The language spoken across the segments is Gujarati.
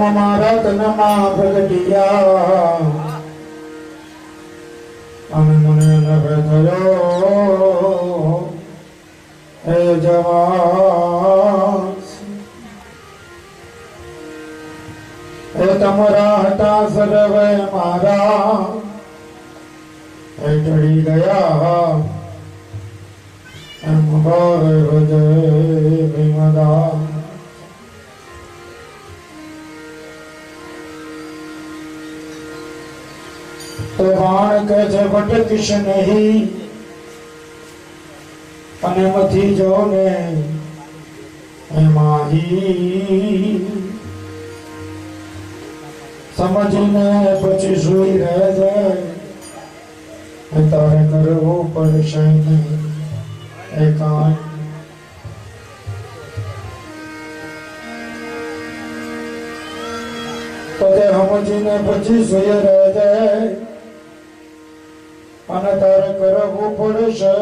મારા તનમાં પ્રગટિયા અને મને નભે થયો હે જવાન હે તમારા હતા સર્વે મારા હે ચડી ગયા એમ હૃદય ભીમદા તો બાણ કે છે ભટકીશ નહીં અને મથી જો ને એમાંહી સમજીને પછી સુઈ રહે જાય તારે કરવું પડશે નહીં એકાંત તો તે સમજીને પછી સુઈ રહે જાય અને તારે કરવું પડશે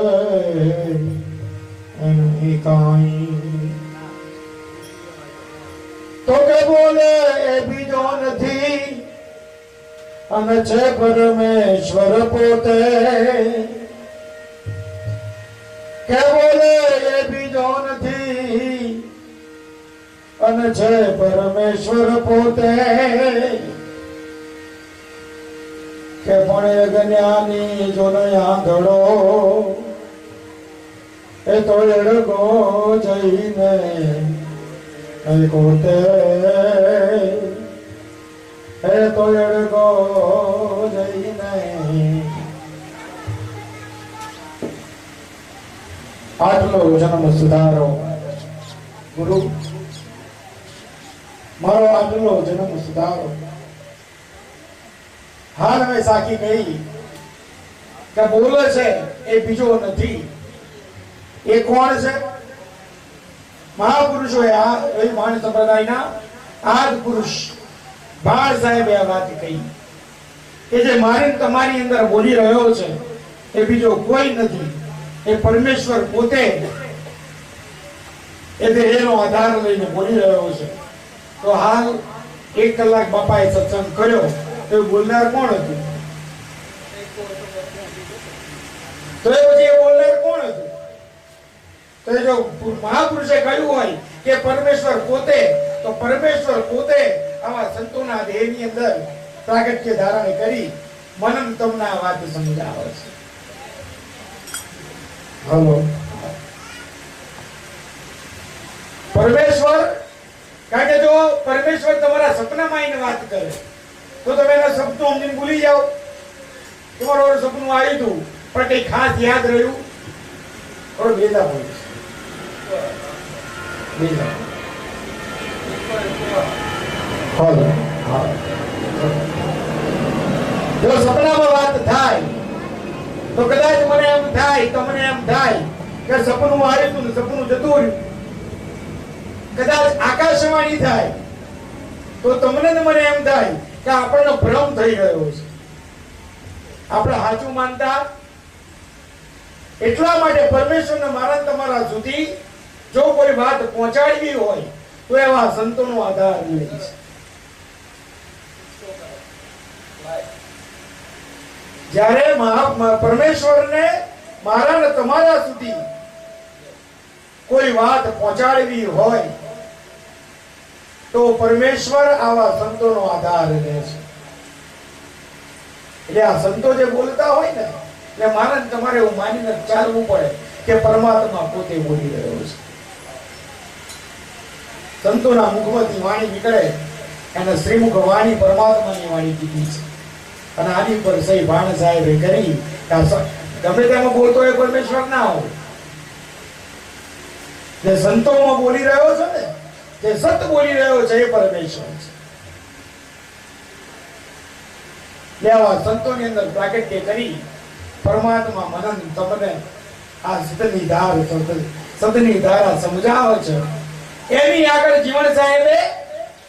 એનું કાંઈ તો કે બોલે એ બીજો નથી અને છે પરમેશ્વર પોતે કે બોલે એ બીજો નથી અને છે પરમેશ્વર પોતે કે પણ જ્ઞાની જો આંધળો એ તો એડગો જઈને કોતે એ તો એડગો જઈને આટલો જન્મ સુધારો ગુરુ મારો આટલો જન્મ સુધારો હાલ મેં સાખી કહી કે બોલે છે એ બીજો નથી એ કોણ છે મહાપુરુષો આ માણ સંપ્રદાયના આદ પુરુષ બાળ સાહેબે આ વાત કહી કે જે મારી તમારી અંદર બોલી રહ્યો છે એ બીજો કોઈ નથી એ પરમેશ્વર પોતે એ એનો આધાર લઈને બોલી રહ્યો છે તો હાલ 1 કલાક બાપાએ સત્સંગ કર્યો તો બોલનાર કોણ હતું તો એ પછી બોલનાર કોણ હતું તો જો મહાપુરુષે કહ્યું હોય કે પરમેશ્વર પોતે તો પરમેશ્વર પોતે આવા સંતોના દેહની અંદર પ્રાગટ્ય ધારણ કરી મનન તમને આ વાત સમજાવે છે હલો પરમેશ્વર કારણ કે જો પરમેશ્વર તમારા સપનામાં આવીને વાત કરે તો તમે એના સપનું સમજીને ભૂલી જાઓ તમારું સપનું આવ્યું હતું પણ કઈ ખાસ યાદ રહ્યું થોડો બેજા હોય જો સપનામાં વાત થાય તો કદાચ મને એમ થાય તમને એમ થાય કે સપનું આવ્યું હતું ને સપનું જતું રહ્યું કદાચ આકાશવાણી થાય તો તમને ને મને એમ થાય કે આપણને ભ્રમ થઈ ગયો છે આપણે સાચું માનતા એટલા માટે પરમેશ્વરને મારા તમારા સુધી જો કોઈ વાત પહોંચાડવી હોય તો એવા સંતોનો આધાર લે છે જ્યારે પરમેશ્વરને મારા ને તમારા સુધી કોઈ વાત પહોંચાડવી હોય તો પરમેશ્વર આવા સંતોનો આધાર લે છે એટલે આ સંતો જે બોલતા હોય ને એટલે મારે તમારે એવું માનીને ચાલવું પડે કે પરમાત્મા પોતે બોલી રહ્યો છે સંતોના મુખમાંથી વાણી નીકળે અને શ્રીમુખ વાણી પરમાત્માની વાણી કીધી છે અને આની પર સહી ભાણ સાહેબે કરી ગમે તેમાં બોલતો એ પરમેશ્વર ના હોય જે સંતોમાં બોલી રહ્યો છે ને જે સત બોલી રહ્યો છે એ પરમેશ્વર છે લેવા સંતોની અંદર પ્રાગટ્ય કરી પરમાત્મા મનન તમને આ શીતળની ધાર સતની ધારા સમજાવે છે. એની આગળ જીવન સાહેબે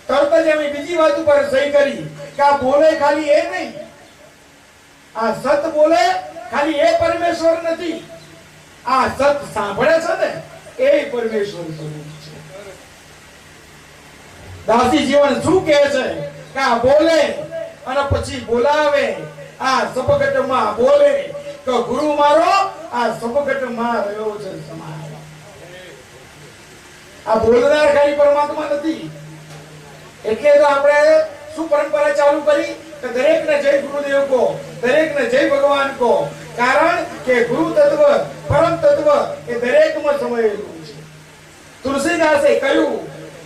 તરત જ એમ બીજી વાત ઉપર સહી કરી કે આ બોલે ખાલી એ નહીં, આ સત બોલે ખાલી એ પરમેશ્વર નથી, આ સત સાંભળે છે ને એ પરમેશ્વર સ્વરૂપ છે. દાસી જીવન શું કહે છે કે આ બોલે અને પછી બોલાવે, આ સપગટમાં બોલે તો ગુરુ મારો આ સપગટમાં રહ્યો છે સમાય. આ બોલનાર ખાલી પરમાત્મા નથી. એટલે તો આપણે શું પરંપરા ચાલુ કરી કે દરેકને જય ગુરુદેવ કહો, દરેકને જય ભગવાન કહો. કારણ કે ગુરુ તત્વ પરમ તત્વ એ દરેકમાં સમાયેલું છે. તુલસીદાસે કહ્યું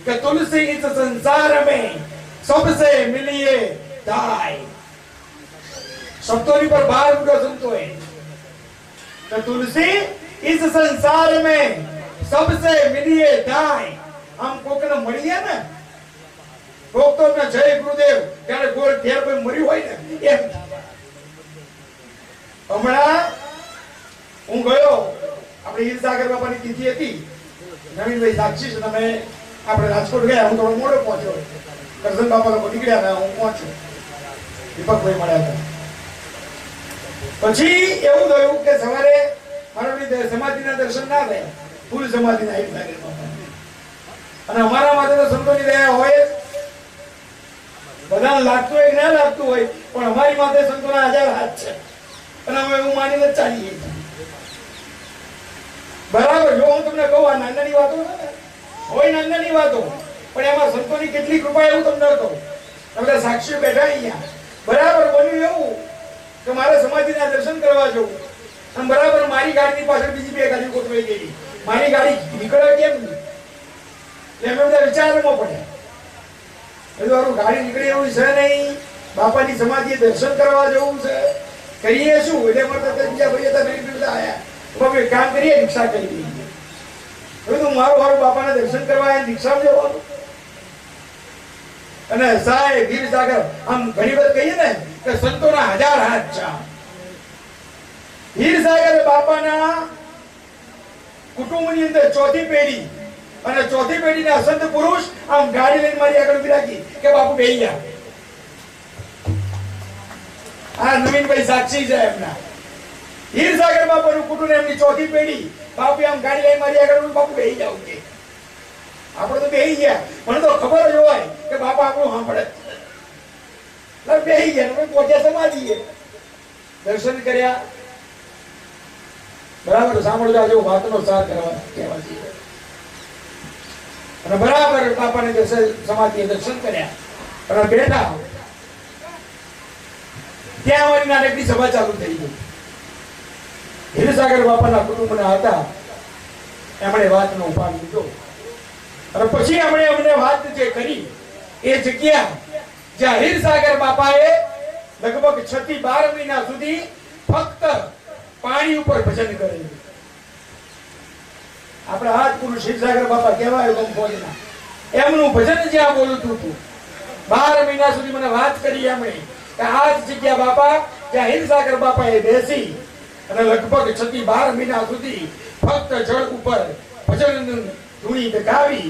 કે તુલસી ઇસ સંસાર में सबसे मिलिए दाई. શબ્દોની પર ભાર મૂક્યો સંતોએ કે તુલસી ઇસ સંસાર में सबसे मिलिए दाई. આમ કોકને મળીએ ને, કોક તો જય ગુરુદેવ ત્યારે ગોળ ઘેર કોઈ મર્યું હોય ને એમ. હમણાં હું ગયો, આપણે હીરસાગર બાપાની તિથિ હતી, નવીનભાઈ સાક્ષી છે, તમે આપણે રાજકોટ ગયા, હું થોડો મોડો પહોંચ્યો, કરશન બાપા લોકો નીકળ્યા હતા, હું પહોંચ્યો, દીપકભાઈ મળ્યા હતા. પછી એવું થયું કે સવારે મારા સમાધિના દર્શન ના થયા, ફૂલ સમાધિના હીરસાગર બાપા. અને અમારા માટે તો સંતોની દયા હોય, બધાને લાગતું હોય કે ના લાગતું હોય, પણ અમારી માટે સંતોના 1000 હાથ છે અને અમે એવું માનીને ચાલીએ. બરાબર. જો હું તમને કહું આ નાની વાતો હોય, નાની વાતો, પણ એમાં સંતોની કેટલી કૃપા એવું તમને કહું. તમે સાક્ષીઓ બેઠા અહીંયા, બરાબર બન્યું એવું કે મારે સમાધિના દર્શન કરવા જવું, અને બરાબર મારી ગાડીની પાછળ બીજી 2 ગાડી ગોઠવાઈ ગઈ. મારી ગાડી નીકળે કેમ નહીં, એટલે અમે બધા વિચારમાં પડ્યા. બધું ગાડી નીકળે એવું છે નહીં, બાપાની સમાધિએ દર્શન કરવા જવું છે, કરીએ શું? એટલે મળતા બીજા ભાઈ હતા, આવ્યા, બાપા કામ કરીએ, રિક્ષા કરી દઈએ. બધું મારું બાપાના દર્શન કરવા રિક્ષામાં જવાનું. અને સાહેબ હીરસાગર આમ ઘણી વાર કહીએ ને કે સંતોના 1000 હાથ છે. હીરસાગર બાપાના કુટુંબની અંદર 4થી પેઢી, અને 4થી પેઢીના સંત પુરુષ આમ ગાડી લઈને મારી આગળ ઉભી રાખી કે બાપુ બેહી જા. આ નવીનભાઈ સાક્ષી છે એમના. હીરસાગર બાપાનું કુટુંબ એમની 4થી પેઢી, બાપુ આમ ગાડી લઈને મારી આગળ બાપુ બેહી જાવ કે. આપણે તો બેહી ગયા, મને તો ખબર જ હોય કે બાપા આપણું સાંભળે. બેહી ગયા, અમે પહોંચ્યા સમાધિએ, દર્શન કર્યા. બરાબર સાંભળજો, આજે વાતનો સાર કરવા કહેવા જોઈએ. અને બરાબર બાપાને સમાધિએ દર્શન કર્યા અને બેઠા. ત્યાં અમારી નાનકડી સભા ચાલુ થઈ ગઈ. હીરસાગર બાપાના કુટુંબના હતા, એમણે વાતનો ઉપાડ લીધો. અને પછી એમણે અમને વાત જે કરી એ જગ્યા જ્યાં હીરસાગર બાપાએ લગભગ 6 થી 12 મહિના સુધી ફક્ત પાણી ઉપર ભજન કરેલું. આપણા હાથ પુરુષ હીરસાગર બાપા કહેવાય ગમફોજના, એમનું ભજન જ્યાં બોલતું હતું. 12 મહિના સુધી મને વાત કરી એમણે કે આ જગ્યા બાપા જ્યાં હીરસાગર બાપાએ બેસી અને લગભગ 6 થી 12 મહિના સુધી ફક્ત જળ ઉપર ભજન ધૂણી દગાવી,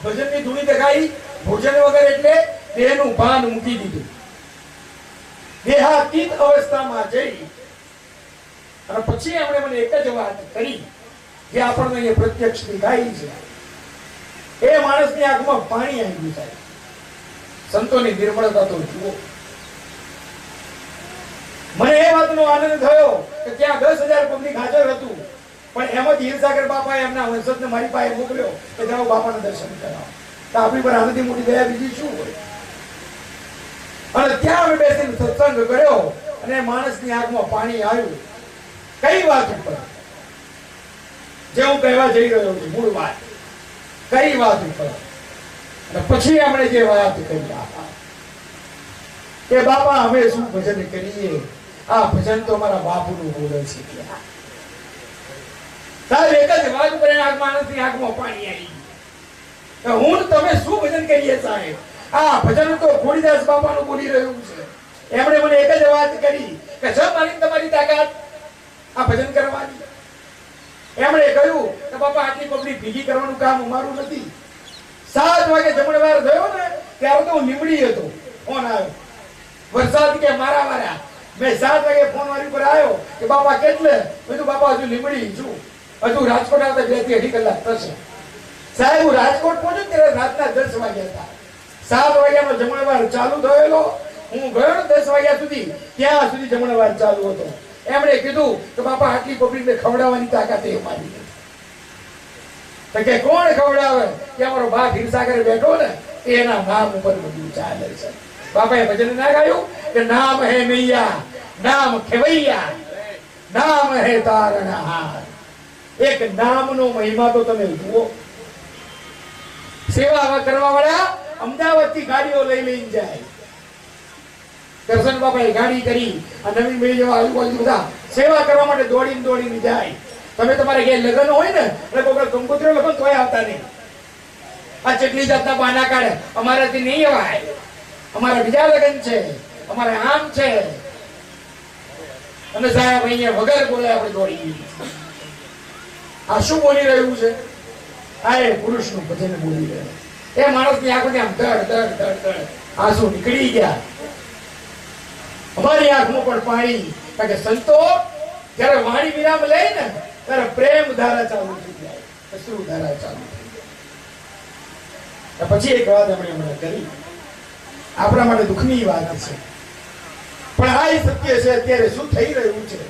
ભજનની ધૂણી દગાવી, ભોજન વગર એટલે દેહનું ભાન મૂકી દીધું. દેહાતીત અવસ્થામાં જઈ અને પછી એમણે મને એક જ વાત કરી જે આપણને અહીંયા પ્રત્યક્ષ દેખાય છે. એ માણસની આંખમાં પાણી આવી ગયું. સંતોની નિર્મળતા તો જુઓ. મને એ વાતનો આનંદ થયો કે ત્યાં 10,000 પબ્લિક હાજર હતું, પણ એમાંથી હીરસાગર બાપાએ એમના વંશજને મારી પાસે મોકલ્યો કે જાઓ બાપાના દર્શન કરાવો. તો આપણી પર આનાથી મોટી દયા બીજી શું હોય? અને ત્યાં અમે બેસીને સત્સંગ કર્યો અને માણસની આંખમાં પાણી આવ્યું. કઈ વાત ઉપર? જે હું કહેવા જઈ રહ્યો છું, મૂળ વાત કઈ વાત ઉપર. અને પછી એમણે જે વાત કહી કે બાપા અમે શું ભજન કરીએ, આ ભજન તો મારા બાપુનું બોલે છે. સાહેબ એક જ વાત ઉપર આ માણસની આંખમાં પાણી આવી કે હું તમે શું ભજન કરીએ સાહેબ? આ ભજન તો ખોડીદાસ બાપાનું બોલી રહ્યું છે. એમણે મને એક જ વાત કરી કે જો મારી તમારી તાકાત આ ભજન કરવાની. એમણે કહ્યું કે બાપા આટલી પબ્લિક ભેગી કરવાનું કામ અમારું નથી. 7 વાગે જમણવાર થયો ને ત્યારે તો હું લીમડી હતો. ફોન આવ્યો, વરસાદ કે મારા મેં 7 વાગે ફોન વાળી પર આવ્યો કે બાપા કેટલે? મેં કીધું બાપા હજુ લીમડી છું, હજુ રાજકોટ આવતા 2 થી 2.5 કલાક થશે. સાહેબ હું રાજકોટ પહોંચ્યો ત્યારે રાતના 10 વાગ્યા હતા. 7 વાગ્યાનો જમણવાર ચાલુ થયેલો, હું ગયો 10 વાગ્યા સુધી, ત્યાં સુધી જમણવાર ચાલુ હતો. એમણે કીધું કે બાપા આટલી પબ્લિકને ખવડાવવાની તાકાત એ મારી નથી. તો કે કોણ ખવડાવે? કે અમારો બા ક્ષીરસાગર બેઠો ને એના નામ ઉપર બધું ચાલે છે. બાપાએ ભજન ના ગાયું કે નામ હે મૈયા, નામ ખેવૈયા, નામ હે તારણહાર. એક નામનો મહિમા તો તમે જુઓ. સેવા કરવા વાળા અમદાવાદ થી ગાડીઓ લઈને જાય. દર્શન બાપાએ ગાડી કરી, આ નવીન ભાઈ જેવા આજુબાજુ બધા સેવા કરવા માટે દોડીને જાય. તમે તમારે ઘેર લગ્ન હોય ને એટલે કોઈ કંકોત્રી લગ્ન તોય આવતા નહીં. આ ચટલી જાતના બહાના કાઢે, અમારાથી નહીં અવાય, અમારા બીજા લગ્ન છે, અમારે આમ છે. અને સાહેબ અહીંયા વગર બોલે આપણે દોડી. આ શું બોલી રહ્યું છે? આ એ પુરુષનું ભજન બોલી રહ્યું. એ માણસની આંખોથી આમ ધડ ધડ ધડ ધડ આંસુ નીકળી ગયા. અમારી આંખમાં પણ પાણી. કારણ કે સંતો જયારે વાણી વિરામ લે ને ત્યારે પ્રેમ ધારા ચાલુ થઈ જાય, અશ્રુ ધારા ચાલુ થઈ જાય. પછી એક વાત આપણે હમણાં કરી, આપણા માટે દુઃખની વાત છે, પણ આ સત્ય છે. અત્યારે શું થઈ રહ્યું છે?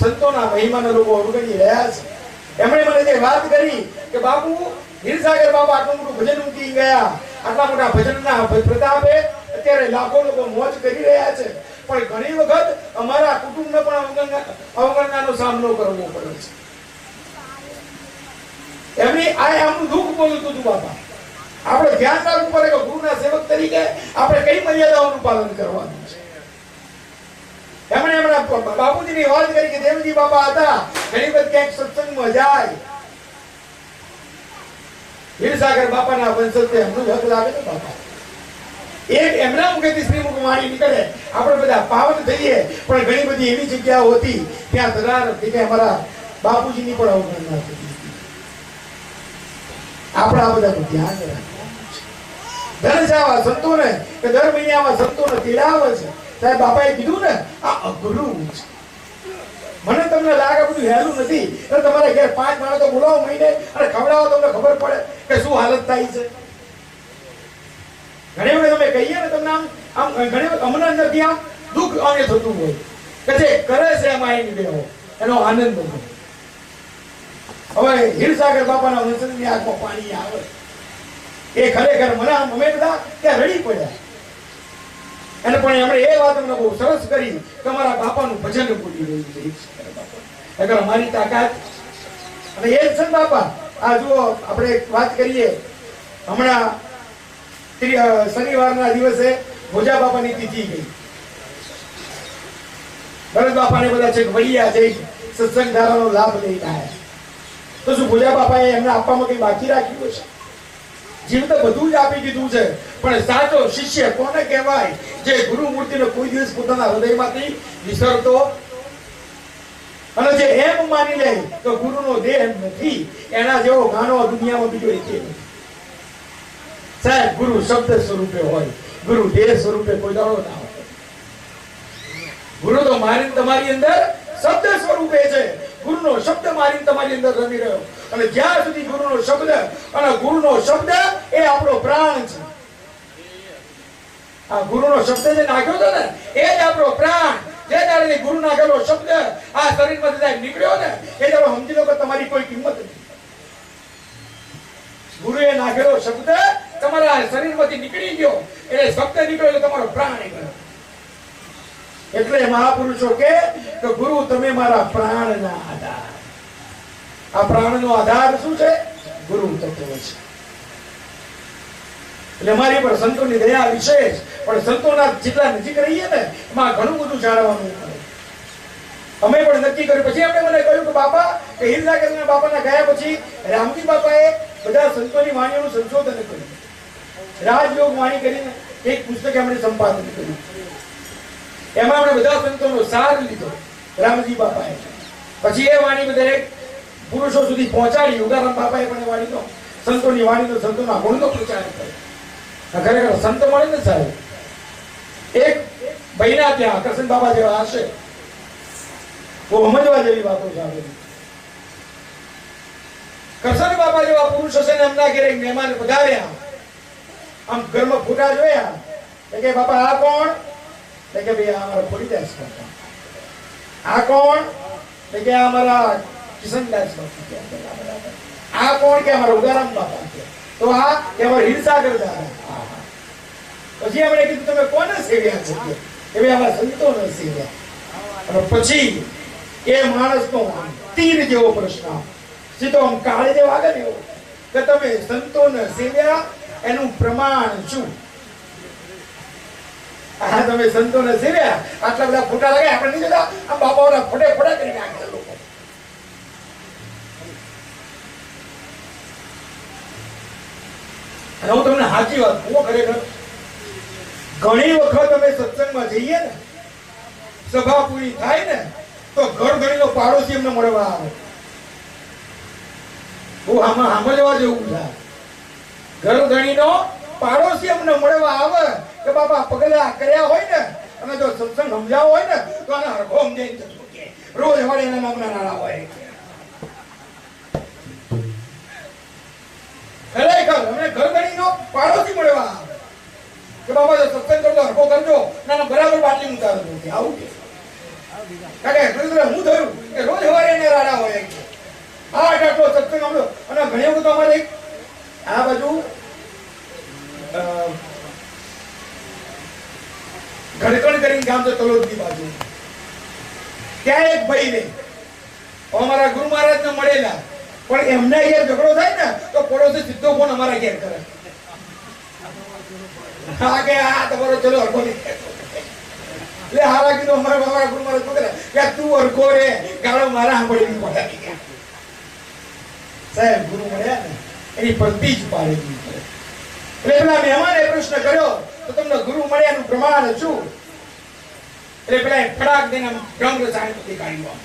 સંતોના મહિમાના લોકો અવગણી રહ્યા છે. એમણે મને જે વાત કરી કે બાપુ ક્ષીરસાગર બાપા આટલું મોટું ભજન મૂકી ગયા, આટલા મોટા ભજનના પ્રતાપે અત્યારે લાખો લોકો મોજ કરી રહ્યા છે, પણ ઘણી વખત અમારા કુટુંબને પણ અવગણનાનો સામનો કરવો પડે છે. એમની આ આમનું દુઃખ બોલતું હતું. બાપા આપણે ધ્યાન રાખવું પડે કે ગુરુના સેવક તરીકે આપણે કઈ મર્યાદાઓનું પાલન કરવાનું છે. એમણે એમના બાપુજીની વાત કરી કે દેવજી બાપા હતા, ઘણી વખત ક્યાંક સત્સંગમાં જાય, ક્ષીરસાગર બાપાના વંશજ એમનું હક લાગે ને બાપા. એક એમના મુખેથી શ્રીમુખ વાણી નીકળે, આપણે બધા પાવન થઈએ, પણ ઘણી બધી એવી જગ્યાઓ હતી ત્યાં દરાર હતી કે અમારા બાપુજીની પણ અવગણના થતી. આપણે આ બધાનું ધ્યાન રાખવું. દર જાવા સંતોને કે દર મહિને આવા સંતોને તેડાવે છે. સાહેબ બાપાએ કીધું ને આ અઘરું છે. મને તમને લાગે બધું હેલું નથી, એટલે તમારે ઘેર 5 માણસો તો બોલાવો મહિને અને ખવડાવો, તમને ખબર પડે કે શું હાલત થાય છે. ઘણી વખત તમે કહીએ ને તમને આમ ઘણી વખત અમને અંદરથી આમ દુઃખ આને થતું હોય કે જે કરે છે એમાં એની દેવો એનો આનંદ હતો. હવે ક્ષીરસાગર બાપાના વંશજની આંખમાં પાણી આવે. એ ખરેખર મને આમ અમે બધા ત્યાં રડી પડ્યા. અને પણ એમણે એ વાત અમને બહુ સરસ કરી કે અમારા બાપાનું ભજન બોલી રહ્યું છે અગર અમારી તાકાત. અને એ જ છે બાપા. આ જુઓ આપણે વાત કરીએ, હમણાં શનિવારના દિવસે ભોજા બાપાની તિથિ ગઈ. ભરત બાપાને બધા છે વડિયા જઈ સત્સંગ ધારાનો લાભ લઈને આવ્યા. તો શું ભોજા બાપાએ એમને આપવામાં કઈ બાકી રાખ્યું છે? જીવ તો બધું જ આપી દીધું છે, પણ સાચો શિષ્ય કોને કહેવાય? જે ગુરુ મૂર્તિનો કોઈ દિવસ પોતાના હૃદયમાંથી વિસરતો અને જે એમ માની લે કે ગુરુનો દેહ નથી, એના જેવો ગાનો દુનિયામાં બીજો એક નથી. સાહેબ ગુરુ શબ્દ સ્વરૂપે હોય, ગુરુ દેહ સ્વરૂપે કોઈ દાડો ના હોય. ગુરુ તો મારી તમારી અંદર શબ્દ સ્વરૂપે છે. ગુરુનો શબ્દ મારી તમારી અંદર રમી રહ્યો, અને જ્યાં સુધી ગુરુનો શબ્દ અને ગુરુનો શબ્દ એ આપણો પ્રાણ છે. આ ગુરુનો શબ્દ જે નાખ્યો હતો ને એ જ આપણો પ્રાણ. જે દાડે ગુરુ નાખેલો શબ્દ આ શરીરમાંથી નીકળ્યો ને એ દાડે સમજી લો કે તમારી કોઈ કિંમત નથી. ગુરુએ નાખેલો શબ્દ તમારા શરીરમાંથી નીકળી ગયો, એટલે શબ્દ નીકળ્યો એટલે તમારો પ્રાણ નીકળ્યો. એટલે મહાપુરુષો કે ગુરુ તમે મારા પ્રાણના આધાર. આ પ્રાણનો આધાર શું છે? ગુરુ તત્વ છે. એટલે મારી પર સંતોની દયા વિશેષ, પણ સંતોના જેટલા નજીક રહીએ ને એમાં ઘણું બધું જાણવાનું મળે. અમે પણ નક્કી કર્યું. પછી એમણે મને કહ્યું કે બાપા ક્ષીરસાગરના બાપાના ગયા પછી રામજી બાપાએ બધા સંતોની વાણીઓનું સંશોધન કર્યું. રાજયોગ વાણી કરીને એક પુસ્તક એમણે સંપાદન કર્યું. એમાં આપણે બધા સંતોનો સાર લીધો રામજી બાપાએ. પછી એ વાણી બધા પુરુષો સુધી પહોંચાડી. ઉદાહરણ બાપાએ પણ વાણીનો સંતોની વાણીનો સંતોના ગુણનો પ્રચાર કર્યો. ખરેખર સંત મળે ને સાહેબ, એક ભાઈના ત્યાં કરશન બાબા જેવા હશે, બહુ સમજવા જેવી વાતો છે. કરશન બાબા જેવા પુરુષ હશે ને એમના ઘરે મહેમાન પધાર્યા, આમ ઘરમાં ફૂટા જોયા કે બાપા આ કોણ? કે ભાઈ આ અમારા ફોડીદાસ બાપા. આ કોણ? કે આ અમારા કિશનદાસ બાપા. આ કોણ? કે અમારા ઉદારામ બાપા. તો આ કે અમારા હિરસાગર દાદા. પછી એમણે કીધું તમે કોને સેવ્યા છો? કે ભાઈ અમારા સંતોને સેવ્યા. અને પછી એ માણસનો તીર જેવો પ્રશ્ન સીધો આમ કાળી જેવો આગળ એવો કે તમે સંતોને સેવ્યા એનું પ્રમાણ શું? આ તમે સંતોને સેવ્યા, આટલા બધા ફોટા લગાવ્યા, આપણે નહીં જોતા આ બાપાઓના ફોટે ફોટા કરી નાખ્યા લોકો. અને હું તમને સાચી વાત કહું, ખરેખર ઘણી વખત અમે સત્સંગમાં જઈએ ને, સભા પૂરી થાય ને તો ઘર ઘણીનો પાડોશી એમને મળવા આવે. હું આમાં સમજવા જેવું છે. ઘર ઘણીનો પાડોશી અમને મળવા આવે કે બાપા પગલા કર્યા હોય ને અને જો સત્સંગ સમજાવો હોય ને તો આને હરખો સમજાઈને જતો કે રોજ વડે એના નામના નાણા હોય. ખરેખર અમને ઘર ઘણીનો પાડોશી મળવા આવે કે બાપા જો સત્સંગ કરજો હરખો કરજો ના બરાબર બાટલી ઉતારજો કે આવું કે હું થયું કે રોજ સવારે એને રાડા હોય આટલો સત્સંગ સમજો. અને ઘણી વખત અમારે આ બાજુ ઘડકણ કરીને ગામ છે તલોદની બાજુ, ત્યાં એક ભાઈ ને અમારા ગુરુ મહારાજ ને મળેલા, પણ એમના ઘેર ઝઘડો થાય ને તો પડોશી સીધો ફોન અમારા ઘેર કરે. હા કે આ તમારો ચલો હરખો નહીં એટલે હારા કીધું અમારા ગુરુ મહારાજ પકડે કે તું હરખો રે ગાળો મારા સાંભળી પડાવી ગયા. સાહેબ ગુરુ મળ્યા ને એની પંક્તિ જ પાડેલી છે. એટલે પેલા મહેમાને પ્રશ્ન કર્યો તો તમને ગુરુ મળ્યાનું પ્રમાણ શું? એટલે પેલા ફડાક દઈને બ્રહ્મ રસાયણ કાઢ્યું.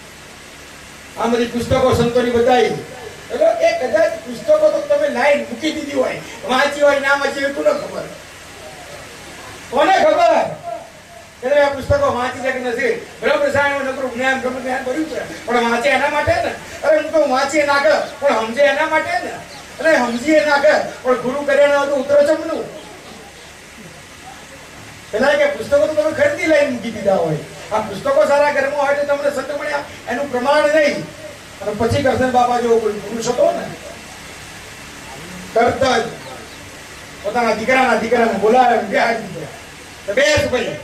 આ બધી પુસ્તકો સંતોની બતાવી એટલે એ કદાચ પુસ્તકો તો તમે લાઈન મૂકી દીધી હોય, વાંચી હોય ના વાંચી હોય કોને ખબર? કોને ખબર? એટલે આ પુસ્તકો વાંચી શકે નથી. બ્રહ્મ રસાયણ નકરું જ્ઞાન બ્રહ્મ જ્ઞાન કર્યું છે પણ વાંચે એના માટે ને. અરે હું તો વાંચીએ નાખે પણ સમજે એના માટે ને. એટલે સમજીએ નાખે પણ ગુરુ કર્યા હતું ઉતરો ચમનું. પેલા કે પુસ્તકો તો તમે ખરીદી લઈને મૂકી દીધા હોય, આ પુસ્તકો સારા ઘરમાં હોય તો તમને સંત મળ્યા એનું પ્રમાણ નહીં. અને પછી કરશન બાપા જેવો કોઈ પુરુષ હતો ને તરત જ પોતાના દીકરાને બોલાવ્યો, બેહાડી દીધો. બેસ ભાઈ.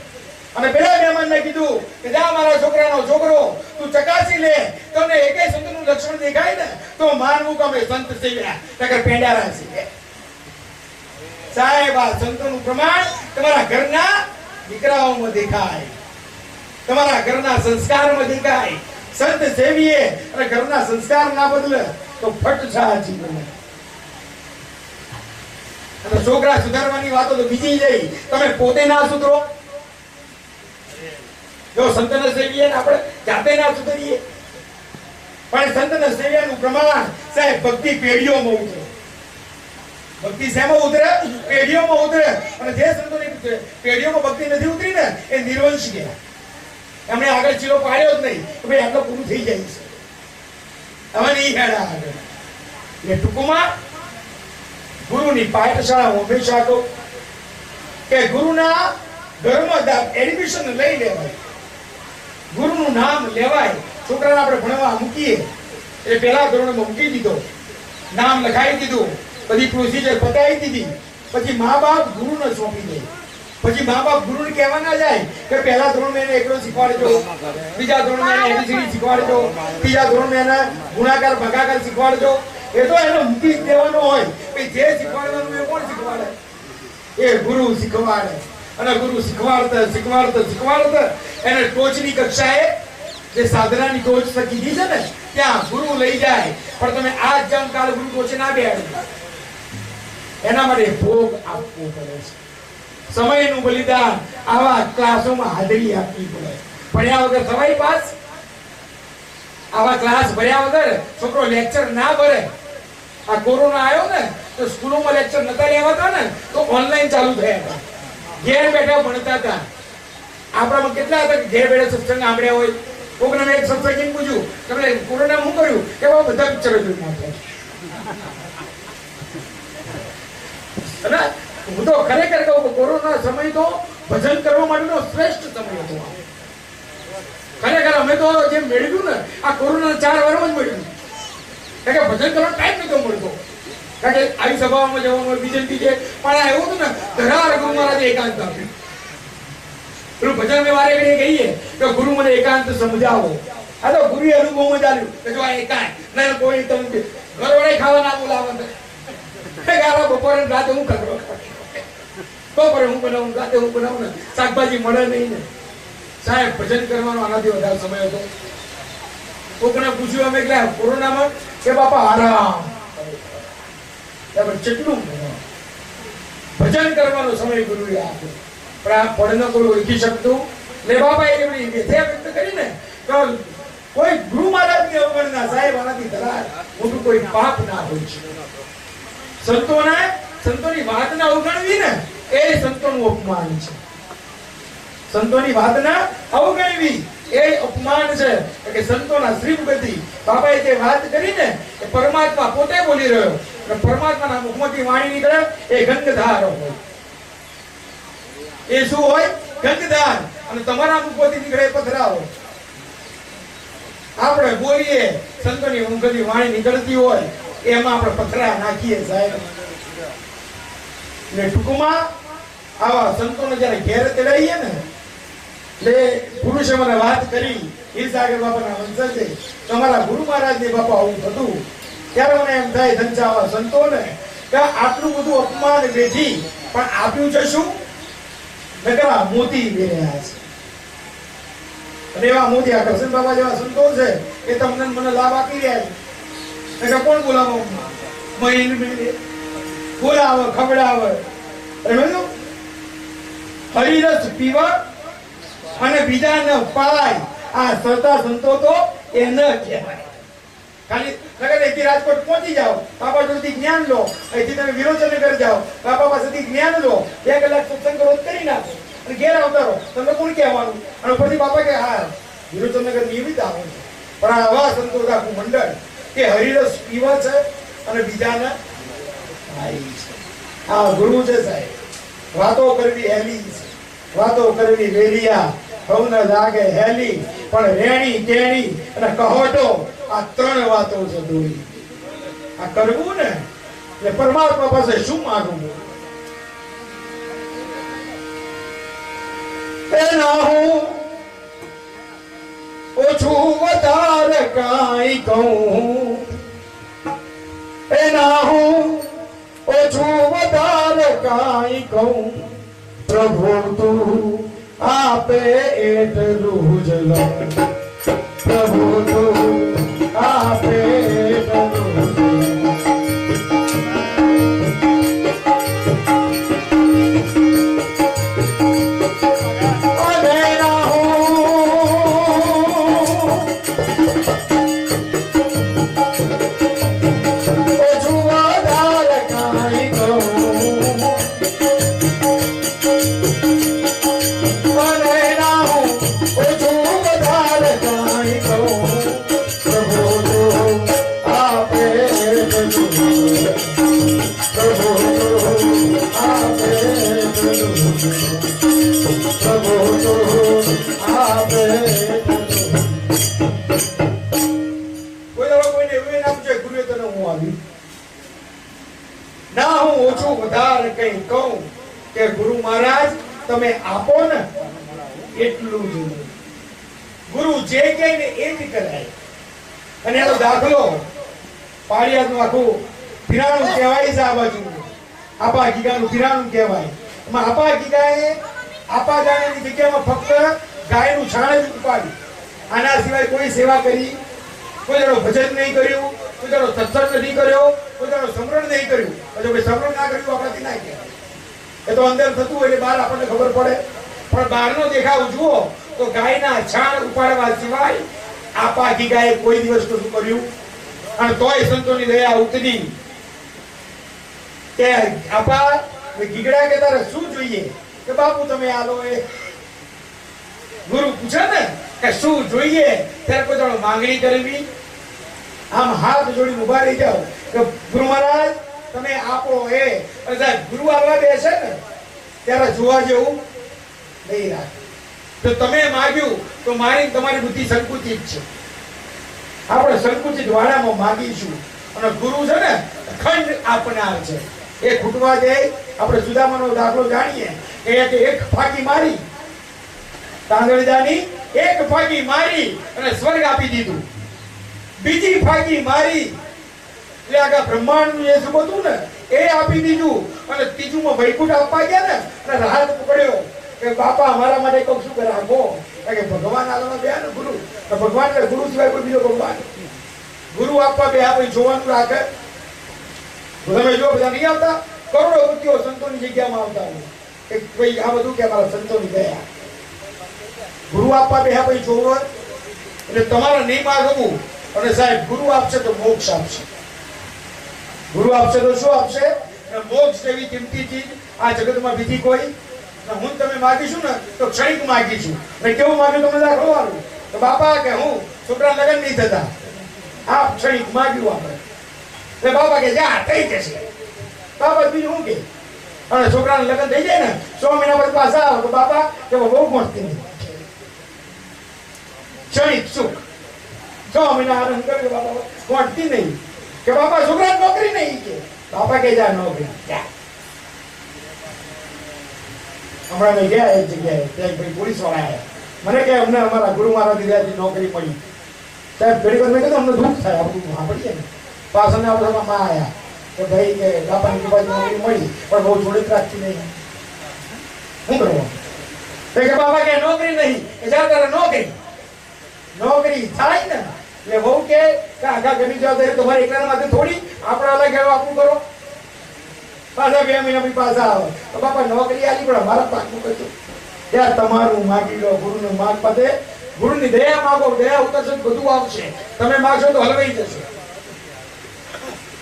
અને પેલા મહેમાનને કીધું કે જા મારા છોકરાનો છોકરો તું ચકાસી લે, તમને એકે સંતનું લક્ષણ દેખાય ને તો માનવું કે અમે સંત સેવ્યા નકર પેંડારા છે. સાહેબ આ સંતોનું પ્રમાણ તમારા ઘરના દીકરાઓમાં દેખાય, તમારા ઘરના સંસ્કારમાં દેખાય. સંત સેવીએ અને ઘરના સંસ્કાર ના બદલે તો ફટ સાચી બને. અને છોકરા સુધારવાની વાતો તો બીજી જઈ, તમે પોતે ના સુધરો. જો સંતને સેવીએ ને આપણે જાતે ના સુધરીએ. પણ સંતને સેવ્યાનું પ્રમાણ સાહેબ ભક્તિ પેઢીઓમાં ઉતરે. ભક્તિ શેમાં ઉતરે? પેઢીઓમાં ઉતરે. અને જે સંતોની પેઢીઓમાં ભક્તિ નથી ઉતરી ને એ નિર્વંશ ગયા. એમણે આગળ ચીલો પાડ્યો જ નહીં કે ભાઈ આટલો પૂરું થઈ જાય છે, હવે નહીં હેડા આગળ. એટલે ટૂંકમાં ગુરુની પાઠશાળા હંમેશા તો કે ગુરુના ઘરમાં એડમિશન લઈ લેવાય, ગુરુનું નામ લેવાય. છોકરાને આપણે ભણવા મૂકીએ એટલે પહેલા ધોરણમાં મૂકી દીધો, નામ લખાવી દીધું, બધી પ્રોસિજર પતાવી દીધી. પછી મા બાપ ગુરુને સોંપી દે. પછી મા બાપ ગુરુને કહેવા ના જાય કે પહેલા ધોરણમાં એને એકડો શીખવાડજો, બીજા ધોરણમાં એને એબીસીડી શીખવાડજો, ત્રીજા ધોરણમાં એને ગુણાકાર ભાગાકાર શીખવાડજો. એ તો એને મૂકી જ દેવાનો હોય કે જે શીખવાડવાનું એ કોણ શીખવાડે? એ ગુરુ શીખવાડે. અને ગુરુ શીખવાડતા એને ટોચની કક્ષાએ જે સાધનાની ટોચ કીધી છે ને ત્યાં ગુરુ લઈ જાય. પણ તમે આજ જામ કાલ ગુરુ ટોચે ના બેહાડો. એના માટે ભોગ આપવો પડે છે, સમયનું બલિદાન. આવા ક્લાસોમાં હાજરી આપવી પડે. ભણ્યા વગર સવાઈ પાસ આવા ક્લાસ ભર્યા વગર છોકરો લેક્ચર ના ભરે. આ કોરોના આવ્યો ને તો સ્કૂલોમાં લેક્ચર નતા લેવાતા ને તો ઓનલાઈન ચાલુ થયા હતા. ઘેર બેઠા ભણતા હતા. આપણામાં કેટલા હતા ઘેર બેઠા સત્સંગ સાંભળ્યા હોય. કોકને મેં એક સત્સંગી પૂછ્યું તમે કોરોના શું કર્યું કે બધા પિક્ચરો જોઈ નાખ્યા. અને હું તો ખરેખર કહું કોરોના સમય તો ભજન કરવા માટેનો શ્રેષ્ઠ સમય હતો. ખરેખર અમે તો જે મેળવ્યું ને આ કોરોના 4 વર્ષમાં જ મેળવ્યું. કારણ કે ભજન કરવાનો ટાઈમ નતો મળતો. કારણ કે આવી સભાઓમાં જવાનું બીજે પણ એવું હતું ને ધરાર ગુરુ મહારાજે એકાંત આપ્યું. પેલું ભજન અમે વારે ઘડીએ કહીએ કે ગુરુ મને એકાંત સમજાવો. આ તો ગુરુએ અનુભવમાં ચાલ્યું કે જો આ એકાંત ના કોઈ તમે ઘર વડે ખાવા ના બોલાવો બપોરે રાતે હું કરો બપોરે હું બનાવું રાતે હું બનાવું ને શાકભાજી મળે નહીં ને. સાહેબ ભજન કરવાનો આનાથી વધારે સમય હતો. કોકને પૂછ્યું અમે કે કોરોનામાં કે બાપા આરામ કેટલું ભજન કરવાનો સમય ગુરુએ આપ્યો. પણ આ પડનો કોઈ ઓળખી શકતું ને બાપા એવી વ્યથા વ્યક્ત કરીને કોઈ ગુરુ મહારાજની અવગણના સાહેબ આનાથી ધરાર મોટું કોઈ પાપ ના હોય છે. સંતોની વાતના અવગણવી ને એ સંતોનું અપમાન છે. સંતોની વાતના અવગણવી એ અપમાન છે. કે સંતોના શ્રીમગતિ બાપાએ જે વાત કરી ને એ પરમાત્મા પોતે બોલી રહ્યો અને પરમાત્માના મુખમાંથી વાણી નીકળે એ ગંગધાર હોય. એ શું હોય? ગંગધાર. અને તમારા મુખમાંથી નીકળે પથરાવો. આપણે બોલીએ સંતોની મુખથી વાણી નીકળતી હોય એમાં આપણે પથરા નાખીએ સાહેબ. ને ટૂંકમાં આવા સંતોને જયારે ઘેર તેડાઈએ ને એટલે પુરુષે મને વાત કરી હીરસાગર બાપાના વંશજે તમારા ગુરુ મહારાજને બાપા આવું થતું ત્યારે મને એમ થાય ધનચા આવા સંતોને કે આટલું બધું અપમાન વેઠી પણ આપ્યું છે શું? નકરા મોતી વેર્યા છે. અને એવા મોતી આ કરશન બાબા જેવા સંતો છે એ તમને મને લાભ આપી રહ્યા છે. કોણ બોલાવો? બોલાવે ખવડાવે હરિરસ પીવા અને બીજાને પાય. આ સતા સંતો તો એ ન કહેવાય. ખાલી નગર અહીંથી રાજકોટ પહોંચી જાઓ બાપા જોડેથી જ્ઞાન લો. અહીંથી તમે વિરોચનગર જાઓ બાપા પાસેથી જ્ઞાન લો. 2 કલાક સત્સંગ રોજ કરી નાખો અને ઘેર આવતા રહો. તમને કોણ કહેવાનું? અને ઉપરથી બાપા કે હા વિરોચનગર નિયમિત આવો છે. પણ આવા સંતો આખું મંડળ કે હરિરસ પીવા છે અને બીજાને આ ગુરુ છે સાહેબ. વાતો કરવી હેલી છે, વાતો કરવી વેલિયા હવને લાગે હેલી પણ રેણી કેણી અને કહોટો આ 3 વાતો છે દોરી. આ કરવું ને એટલે પરમાત્મા પાસે શું માંગવું? એના હું ઓછું વધારે કાંઈ કહું. એના હું ઓછું વધારે કાંઈ કહું. પ્રભુ તું આપે એટલું જ લઉં. પ્રભુ તું આપે એટલું જ લઉં. ના હું ઓછું વધારે કઈ કહું કે ગુરુ મહારાજ તમે આપો ને એટલું જ. ગુરુ જે કહે ને એ જ કરાય. અને એનો દાખલો પાળિયાદનું આખું પિરાણું કહેવાય છે. આ બાજુ આપા ગીગાનું પિરાણું કહેવાય. એમાં આપા ગીગાએ આપા ગાયની જગ્યામાં ફક્ત ગાયનું છાણ જ ઉપાડ્યું. આના સિવાય કોઈ સેવા કરી, કોઈ જરો ભજન નહીં કર્યું, કોઈ જરો સત્સંગ નહીં કર્યો, કોઈ જરો સમરણ નહીં કર્યું. જો કોઈ સમરણ ના કર્યું આપણાથી ના કહેવાય. એ તો અંદર થતું હોય એટલે બહાર આપણને ખબર પડે. પણ બહારનો દેખાવ જુઓ તો ગાયના છાણ ઉપાડવા સિવાય આપા ગીગાએ કોઈ દિવસ કશું કર્યું અને તોય સંતોની દયા ઉતરી કે આપા ગીગડા કે તારે શું જોઈએ કે બાપુ તમે આલો એ ગુરુ પૂછે ને કે શું જોઈએ ત્યારે કોઈ જાણો માંગણી કરવી આમ હાથ જોડીને ઉભા રહી જાઓ કે ગુરુ મહારાજ તમે આપો એ સાહેબ ગુરુ આવવા બેસે ને ત્યારે જોવા જેવું નહીં રાખે તો તમે માગ્યું તો મારી તમારી બુદ્ધિ સંકુચિત છે આપણે સંકુચિત વાડામાં માગીશું અને ગુરુ છે ને ખંડ આપનાર છે એ ખૂટવા જાય આપણે સુદામાનો દાખલો જાણીએ કે એક ફાકી મારી તાંદળજાની એક ફાકી મારી અને સ્વર્ગ આપી દીધું બીજી ફાકી મારી એટલે આગા બ્રહ્માંડ જે શું હતું ને એ આપી દીધું અને ત્રીજું માં વૈકુંઠ આપવા ગયા ને અને રાહત પકડ્યો કે બાપા અમારા માટે કહું શું કરે આપો કે ભગવાન આલમાં બે ને ગુરુ ભગવાન કે ગુરુ સિવાય કોઈ બીજો ભગવાન ગુરુ આપવા બે આપણે જોવાનું રાખે તમે જો બધા નહીં આવતા કરોડોપતિઓ સંતોની જગ્યામાં આવતા હોય કે ભાઈ આ બધું કે અમારા સંતોની ગયા ગુરુ આપવા બે ભાઈ જોવો એટલે તમારે નહીં માગવું અને સાહેબ ગુરુ આપશે તો મોક્ષ આપશે ગુરુ આપશે તો શું આપશે મોક્ષ જેવી કિંમતી ચીજ આ જગતમાં બીજી કોઈ હું તમે માગીશું ને તો ક્ષણિક માગીશું મેં કેવું માગ્યું તમને દાખલો વાળું તો બાપા કે હું છોકરા લગ્ન નહીં થતા આ ક્ષણિક માગ્યું આપણે એટલે બાપા કે જા થઈ જશે બાપા બીજું શું કે અને છોકરાને લગ્ન થઈ જાય ને 6 મહિના પછી પાછા આવે તો બાપા કે બહુ મળતી નહીં ક્ષણિક સુખ 6 મહિના આનંદ કરે કે બાપા મળતી નહીં કે બાપા છોકરાને નોકરી નહીં કે બાપા કે જા નોકરી હમણાં મેં ગયા એક જગ્યાએ ત્યાં ભાઈ પોલીસ વાળા આવ્યા મને કે અમને અમારા ગુરુ મહારાજ દીધાથી નોકરી મળી સાહેબ ઘણી વાર મેં કીધું અમને દુઃખ થાય આપણું સાંભળીએ ને પાછળ આવવામાં આવ્યા કે ભાઈ કે બાપાની કૃપાથી નોકરી મળી પણ બહુ જોડી રાખતી નહીં શું કરવું તો કે બાપા કે નોકરી નહીં કે જા તારે નોકરી થાય ને એટલે બહુ કે આખા ઘરની જવાબદારી તમારે એકલાના માટે થોડી આપણે અલગ એવો આપવું કરો પાછા 2 મહિના પછી પાછા આવે તો બાપા નોકરી આલી પણ અમારા પાકનું કરજો ત્યાં તમારું માગી લો ગુરુનું માગ પતે ગુરુની દયા માગો દયા ઉતરશે બધું આવશે તમે માગશો તો હલવાઈ જશે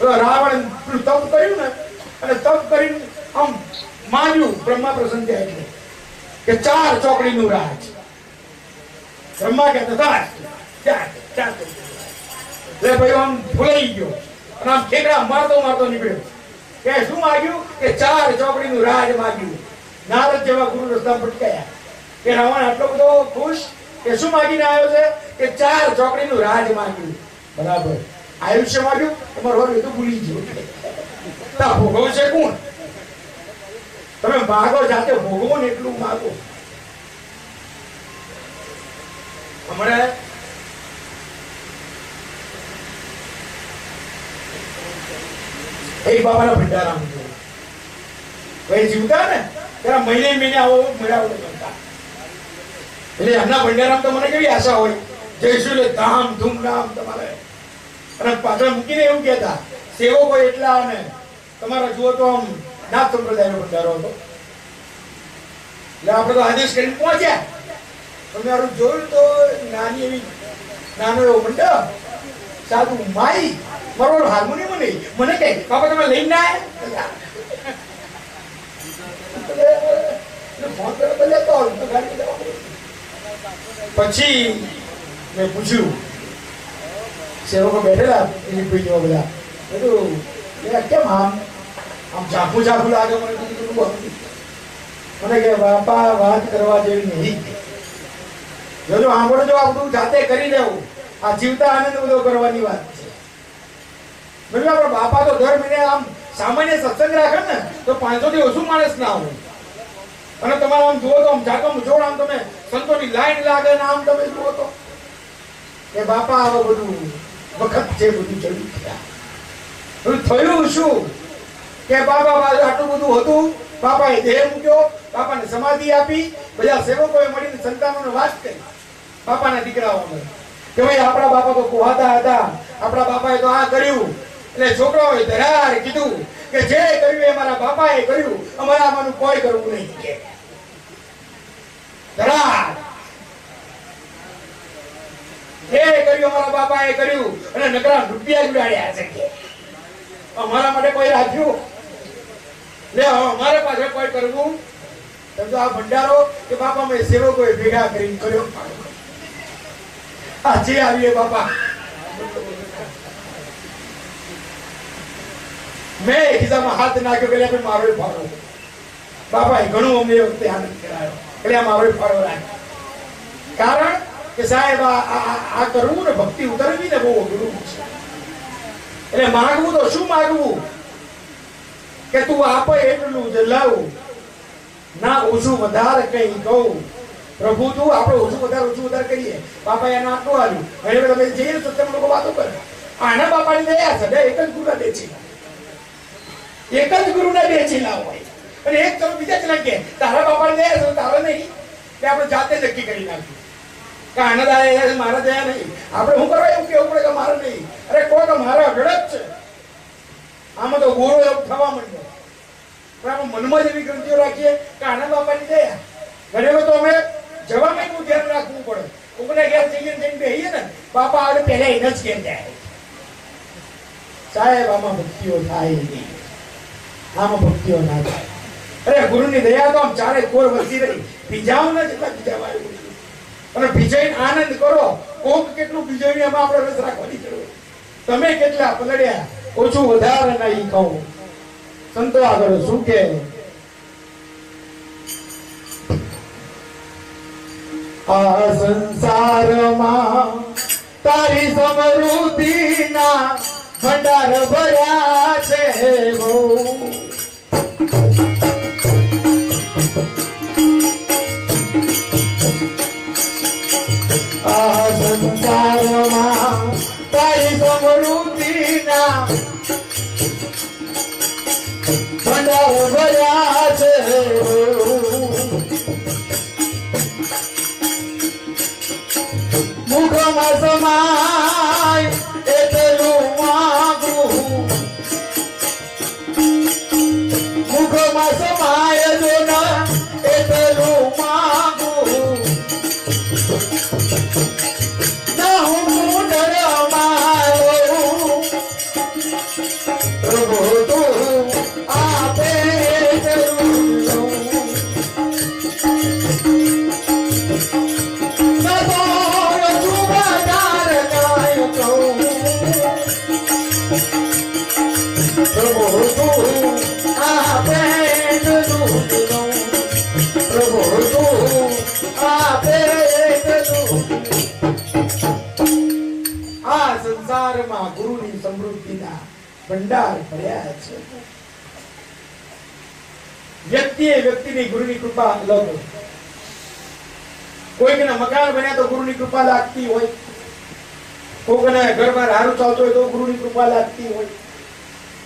રાવણ તપ કર્યું ને અને તપ કરીને આમ માન્યું બ્રહ્મા પ્રસન્ન થયા એટલે કે 4 ચોકડીનું રાજ બ્રહ્મા કહેતા ચાર એટલે ભાઈ આમ ભૂલાઈ ગયો અને આમ ઠેકડા મારતો નીકળ્યો કે શું માગ્યું કે 4 ચોકડીનું રાજ માગ્યું નારદ જેવા ગુરુ રસ્તા ભટકાયા કે રાવણ આટલો બધો ખુશ કે શું માગીને આવ્યો છે કે 4 ચોકડીનું રાજ માગ્યું બરાબર આયુષ્ય માગ્યું તમારો એ તો ભૂલી ગયો તા ભોગવશે કોણ તમે માગો જાતે ભોગવો ને એટલું માગો હમણાં એક બાબાના ભંડારામ ભાઈ જીવતા ને ત્યારે મહિને આવો મેળાવડો કરતા એટલે એમના ભંડારામ તો મને કેવી આશા હોય જઈશું એટલે ધામ ધૂમધામ તમારે અને પાછળ મૂકીને એવું કહેતા સેવકો એટલા અને તમારા જુઓ તો આમ નાથ સંપ્રદાયનો ભંડારો હતો એટલે આપણે તો આદેશ કરીને પહોંચ્યા તમે આરું જોયું તો નાની એવી નાનો એવો મંડપ સાધુ માઈ મારો હાર્મોનિયમ નહીં મને કહે બાપા તમે લઈને આવ્યા પછી મેં પૂછ્યું સેવકો બેઠેલા ભાઈઓ બધા બધું કેમ આમ ઝાંખું લાગે મને કે બાપા વાત કરવા જેવી નહીં જો આંબળો જો આ બધું જાતે કરી લેવું આ જીવતા આનંદ બધો કરવાની વાત છે એટલે આપણા બાપા તો દર મહિને આમ સામાન્ય સત્સંગ રાખે ને તો 500 થી ઓછું માણસ ના હોય અને તમારે આમ જુઓ તો આમ જાકમ જોડ આમ તમે સંતોની લાઈન લાગે ને આમ તમે જુઓ તો કે બાપા આવો બધું વખત છે બધું ચડ્યું થયું શું કે બાપા આટલું બધું હતું બાપાએ દેહ મૂક્યો બાપાને સમાધિ આપી બધા સેવકોએ મળીને સંતાનોને વાત કરી બાપાના દીકરાઓને કે ભાઈ આપણા બાપા તો કુહાતા હતા આપણા બાપાએ તો આ કર્યું એટલે છોકરાઓએ ધરાર કીધું કે જે કર્યું એ મારા બાપાએ કર્યું અમારા આમાંનું કોઈ કરવું નહીં કે એ કર્યું અમારા બાપાએ કર્યું અને નકરા રૂપિયા ઉડાડ્યા છે કે અમારા માટે કોઈ રાખ્યું લે અમારે પાસે કોઈ કરવું તો આ ભંડારો કે બાપા મેં સેવકોએ ભેગા કરીને કર્યો આજે આવીએ બાપા મેં ખિસ્સામાં હાથ નાખ્યો કે લે મારો ફાળો બાપાએ ઘણું અમને વખતે આનંદ કરાયો એટલે મારો ફાળો રાખ્યો કારણ કે સાહેબ આ કરવું ને ભક્તિ ઉતરવી ને બહુ અઘરું છે એટલે માંગવું તો શું માંગવું કે તું આપે એટલું જ લઉં ના ઓછું વધારે કઈ કહું પ્રભુ તું આપણે ઓછું વધારે કરીએ બાપા એને આટલું આવ્યું ઘણી તમે જઈએ તો તમે લોકો વાતો કરે આના બાપાની દયા છે એક જ ગુરુના બે ચીલા હોય અને એક તમે બીજા ચીલા કે તારા બાપાની દયા છે તારા નહીં કે આપણે જાતે નક્કી કરી નાખ્યું કે આના દયા મારા દયા નહીં આપણે શું કરવા એવું કેવું પડે કે મારે નહીં અરે કોઈ કે મારા અઢળક છે આમાં તો ગોળો એવું થવા માંડ્યો પણ આપણે મનમાં જ એવી ગ્રંથિઓ રાખીએ કે આના બાપાની દયા ઘરે તો અમે જવામાં એટલું ધ્યાન રાખવું પડે કોકના ઘેર જઈને બેહીએ ને બાપા આવે પહેલા એને જ ઘેર જાય સાહેબ આમાં ભક્તિઓ થાય નહીં આમાં ભક્તિઓ ના થાય અરે ગુરુની દયા તો આમ ચારે કોર વસી રહી ભીજાવ ને જેટલા ભીજાવા અને ભીજાઈને આનંદ કરો કોક કેટલું ભીજાઈને એમાં આપણે રસ રાખવાની જરૂર તમે કેટલા પલડ્યા ઓછું વધારે નહીં કહો સંતો આગળ શું કે આ સંસારમાં તારી સમૃદ્ધિના ભંડાર ભર્યા છે બહુ આ સંસારમાં તારી સમૃદ્ધિના ભંડાર ભર્યા છે મુખમાં સમાય એટલું માંગું મુખમાં સમાય જો ના એટલું માંગું ના હું ડરમાં પ્રભુ તું આપે સંસારમાં ગુરુની સમૃદ્ધિના ભંડાર ભર્યા છે વ્યક્તિની ગુરુની કૃપા અલગ કોઈકના મકાન બન્યા તો ગુરુની કૃપા લાગતી હોય કોકને ઘરમાં હારું ચાલતો હોય તો ગુરુની કૃપા લાગતી હોય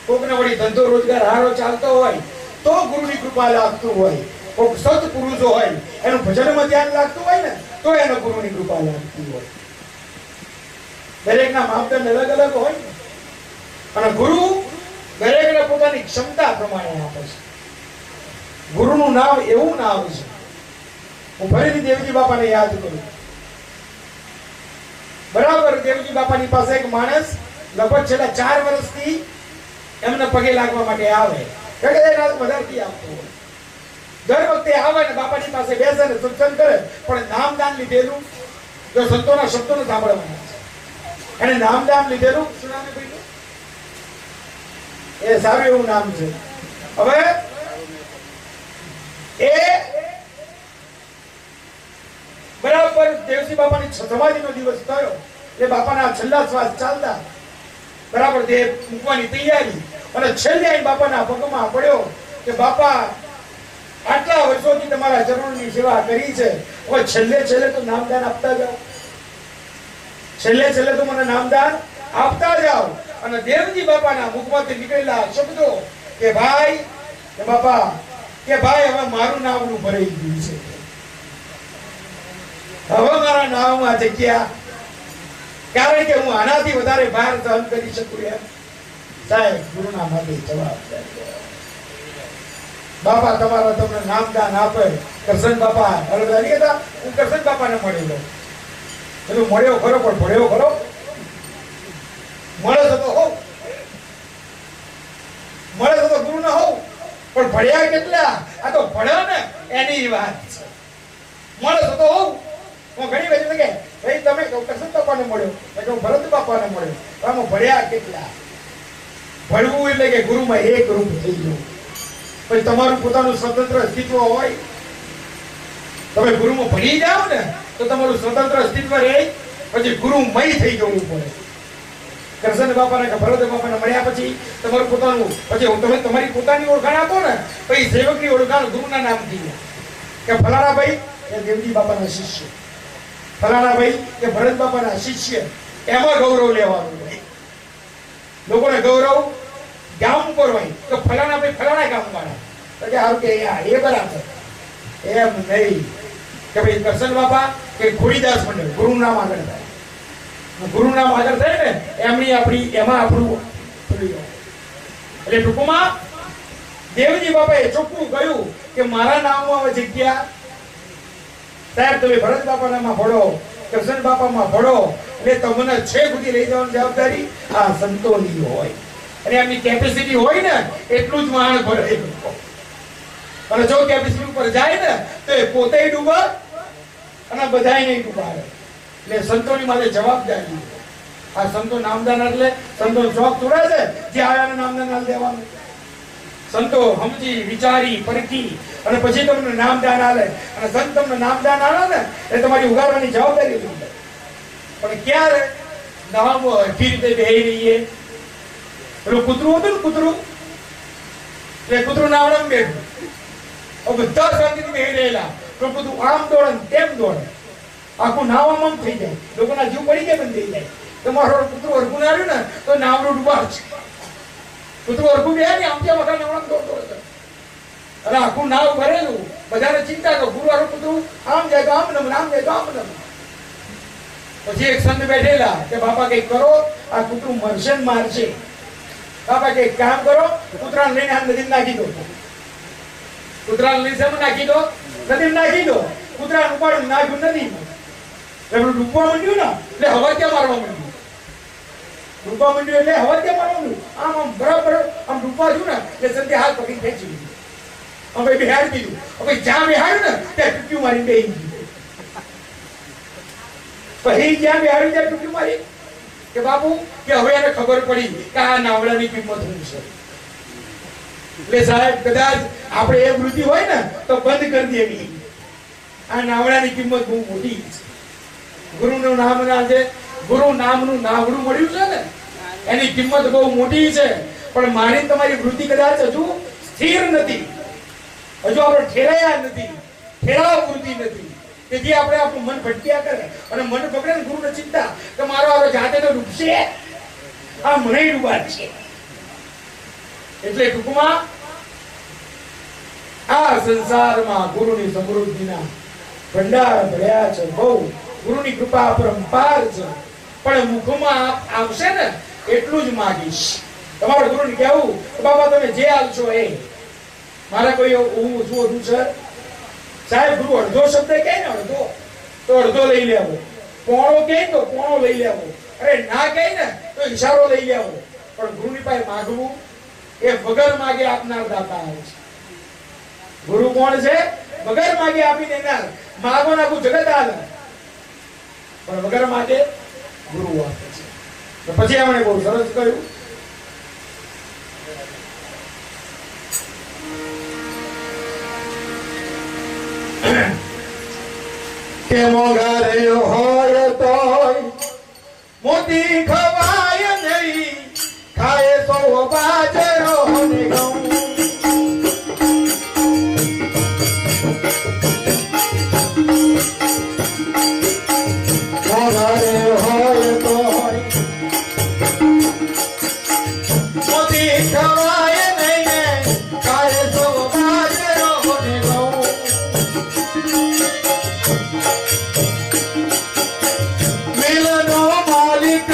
કોકને વળી ધંધો રોજગાર હારો ચાલતો હોય તો ગુરુની કૃપા લાગતું હોય કોક સત્પુરુષો હોય એનું ભજનમાં ધ્યાન લાગતું હોય ને તો એને ગુરુની કૃપા લાગતી હોય દરેકના માપદંડ અલગ અલગ હોય અને ગુરુ દરેકને પોતાની ક્ષમતા પ્રમાણે આપે છે ગુરુનું નામ એવું નામ છે હું ફરીથી દેવજી બાપાને યાદ કરું બરાબર દેવજી બાપાની પાસે એક માણસ લગભગ છેલ્લા 4 વર્ષથી એમને પગે લાગવા માટે આવે કે એના વધારથી આપતો હોય દર વખતે આવે ને બાપાની પાસે બેસે ને સત્સંગ કરે પણ નામદાન લીધેલું જો સંતોના શબ્દોને સાંભળવાના છે એને નામદાન લીધેલું શું નામ છે એ સારું એવું નામ છે હવે એ બરાબર દેવજી બાપાની સમાધિનો દિવસ થયો એ બાપાના છેલ્લા શ્વાસ ચાલતા બરાબર દેહ મૂકવાની તૈયારી અને છેલ્લે બાપાના પગમાં પડ્યો કે બાપા આટલા વર્ષોથી તમારા ચરણોની સેવા કરી છે હવે છેલ્લે તો નામદાન આપતા જાઓ છેલ્લે તો મને નામદાન આપતા જાઓ અને દેવજી બાપાના મુખમાંથી નીકળેલા શબ્દો કે ભાઈ કે બાપા કે ભાઈ હવે મારું નામનું ભરાઈ ગયું છે હવે મારા નામમાં જગ્યા કારણ કે હું આનાથી વધારે ભાર સહન કરી શકું એમ સાહેબ ગુરુના માટે જવાબદારી બાપા તમારા તમને નામદાન આપે કરશન બાપા હરદારી હતા હું કરશન બાપાને મળેલો પેલું મળ્યો ખરો પણ ભણ્યો ખરો? મળે તો હોવ, મળે તો ગુરુ ના હોવ, પણ ભણ્યા કેટલા? આ તો ભણ્યો ને એની વાત છે. મળે તો હોવ. હું ઘણી વખત કે ભાઈ તમે કૃષ્ણ બાપાને મળ્યો, તો ભરત બાપાને મળ્યો, આમાં ભણ્યા કેટલા? ભણવું એટલે કે ગુરુમાં એક રૂપ થઈ ગયું. પછી તમારું પોતાનું સ્વતંત્ર અસ્તિત્વ હોય. તમે ગુરુમાં ભણી જાઓ ને તો તમારું સ્વતંત્ર અસ્તિત્વ રહે. પછી ગુરુમય થઈ જવું પડે. કૃષ્ણ બાપાને કે ભરત બાપાને મળ્યા પછી તમારું પોતાનું, પછી તમે તમારી પોતાની ઓળખાણ આપો ને, પછી સેવકની ઓળખાણ ગુરુના નામથી કે ફલાણા ભાઈ એ દેવજી બાપાના શિષ્ય, ફલાણા ભાઈ કે ભરત બાપાના શિષ્ય. એમાં ગૌરવ લેવાનું હોય. લોકોને ગૌરવ ગામ ઉપર હોય તો ફલાણા ભાઈ ફલાણા ગામ વાળા, તો કે હારું કે એ બરાબર. એમ નહીં કે ભાઈ કૃષ્ણ બાપા કે ખોડીદાસ મંડળ ગુરુનું નામ આગળ થાય, ગુરુ નામ આગળ થાય ને એમની આપણી એમાં આપણું. એટલે ટૂંકમાં દેવજી બાપાએ ચોખ્ખું કહ્યું કે મારા નામમાં આવે જગ્યા. સાહેબ તમે ભરત બાપાનામાં ભળો, કૃષ્ણ બાપામાં ભળો, એટલે તમને છેક સુધી લઈ જવાની જવાબદારી આ સંતોની હોય. અને એમની કેપેસિટી હોય ને એટલું જ માણ ભરે. અને જો કેપેસિટી ઉપર જાય ને તો એ પોતે ડૂબે અને બધાય નહીં ડૂબાડે. એટલે સંતોની માથે જવાબદારી. આ સંતો નામદાન એટલે સંતો શોખ થોડા છે જે આવ્યાને નામદાન દેવાનું. સંતો સમજી વિચારી પરખી અને પછી તમને નામદાન આલે. અને સંત તમને નામદાન આલે ને એ તમારી ઉગાડવાની જવાબદારી લે. પણ ક્યારે નામ હરખી રીતે બેહી રહીએ. પેલું કૂતરું હતું ને, કૂતરું એટલે કૂતરું નાવડમ બેઠું, બધા શાંતિથી બેહી રહેલા. પેલું કૂતરું આમ દોડે તેમ દોડે, આખું નાવામાં આમ થઈ જાય. લોકોના જીવ પડી જાય, બંધ થઈ જાય. તમારો કૂતરું હરખું ના આવ્યું ને તો નાવડું ડૂબાડ છે. કૂતરું હરખું બે ને આમ ત્યાં વખત નાવડા દોડ. અને આખું નાવ ભરેલું, બધાને ચિંતા કરો ગુરુ કૂતરું આમ જાય તો આમ નમ, આમ જાય તો આમ નમ. પછી એક સંત બેઠેલા કે બાપા કઈક કરો, આ કૂતરું મરશે ને મારશે. બાપા કઈક કામ કરો, કૂતરાને લઈને આ નદીમાં નાખી દો. કૂતરાને લઈને શેમાં નાખી દો? નદીમાં નાખી દો. કૂતરાને ઉપાડીને નાખ્યું નદીમાં. એટલે ડૂબવા માંડ્યું ને એટલે હવા ક્યાં મારવા માંડ્યું. ડૂબવા માંડ્યું એટલે હવા ક્યાં મારવા માંડ્યું. આમ આમ બરાબર આમ ડૂબવા છું ને એટલે સંતે હાથ પકડી ખેંચી લીધું. હવે બેહાડી દીધું. હવે જ્યાં બેહાડ્યું ને ત્યાં ટૂંક્યું મારી બેહી ગયું. પછી જ્યાં બેહાડ્યું ત્યાં ટૂંક્યું મારી કે બાપુ કે હવે એને ખબર પડી કે આ નાવડાની કિંમત શું છે. એટલે સાહેબ કદાચ આપણે એ વૃત્તિ હોય ને તો બંધ કરી દેવી. આ નાવડાની કિંમત બહુ મોટી છે. ગુરુનું નામ ના છે, ગુરુ નામનું નાવડું મળ્યું છે ને એની કિંમત બહુ મોટી છે. પણ મારી તમારી વૃત્તિ કદાચ હજુ સ્થિર નથી, હજુ આપણે ઠેરાયા નથી, ઠેરાવ વૃત્તિ નથી. તેથી આપણે આપણું મન ભટક્યા કરે અને મન પકડે ને ગુરુને ચિંતા કે મારો આ જાતે તો ડૂબશે, આ મને ડૂબાડ છે. એટલે ટૂંકમાં આ સંસારમાં ગુરુની સમૃદ્ધિના ભંડાર ભર્યા છે. બહુ ગુરુની કૃપા પરંપાર છે. પણ મુખમાં આવશે ને એટલું જ માગીશ. તમારા ગુરુને કહેવું કે બાબા તમે જે આવશો એ મારા કોઈ હું શું છે. સાહેબ ગુરુ અડધો શબ્દ કહે ને અડધો તો અડધો લઈ લેવો, પોણો કહે તો પોણો લઈ લેવો, અરે ના કહે ને તો ઈશારો લઈ લેવો. પણ ગુરુની પાસે માગવું એ વગર માગે આપનાર દાતા આવે છે. ગુરુ કોણ છે? વગર માગે આપી દેનાર. માગો નાખું જગત આવે પણ વગર માગે ગુરુ આપે છે. તો પછી એમણે બહુ સરસ કહ્યું કે મોંઘારે હોય તોય મોતી ખવાય નહીં, ખાય તો બાજરો ને ઘઉં. મોંઘારે હોય તોય મોતી ખવાય નહીં, ખાય તો બાજરો ને ઘઉં. મિલનો માલિક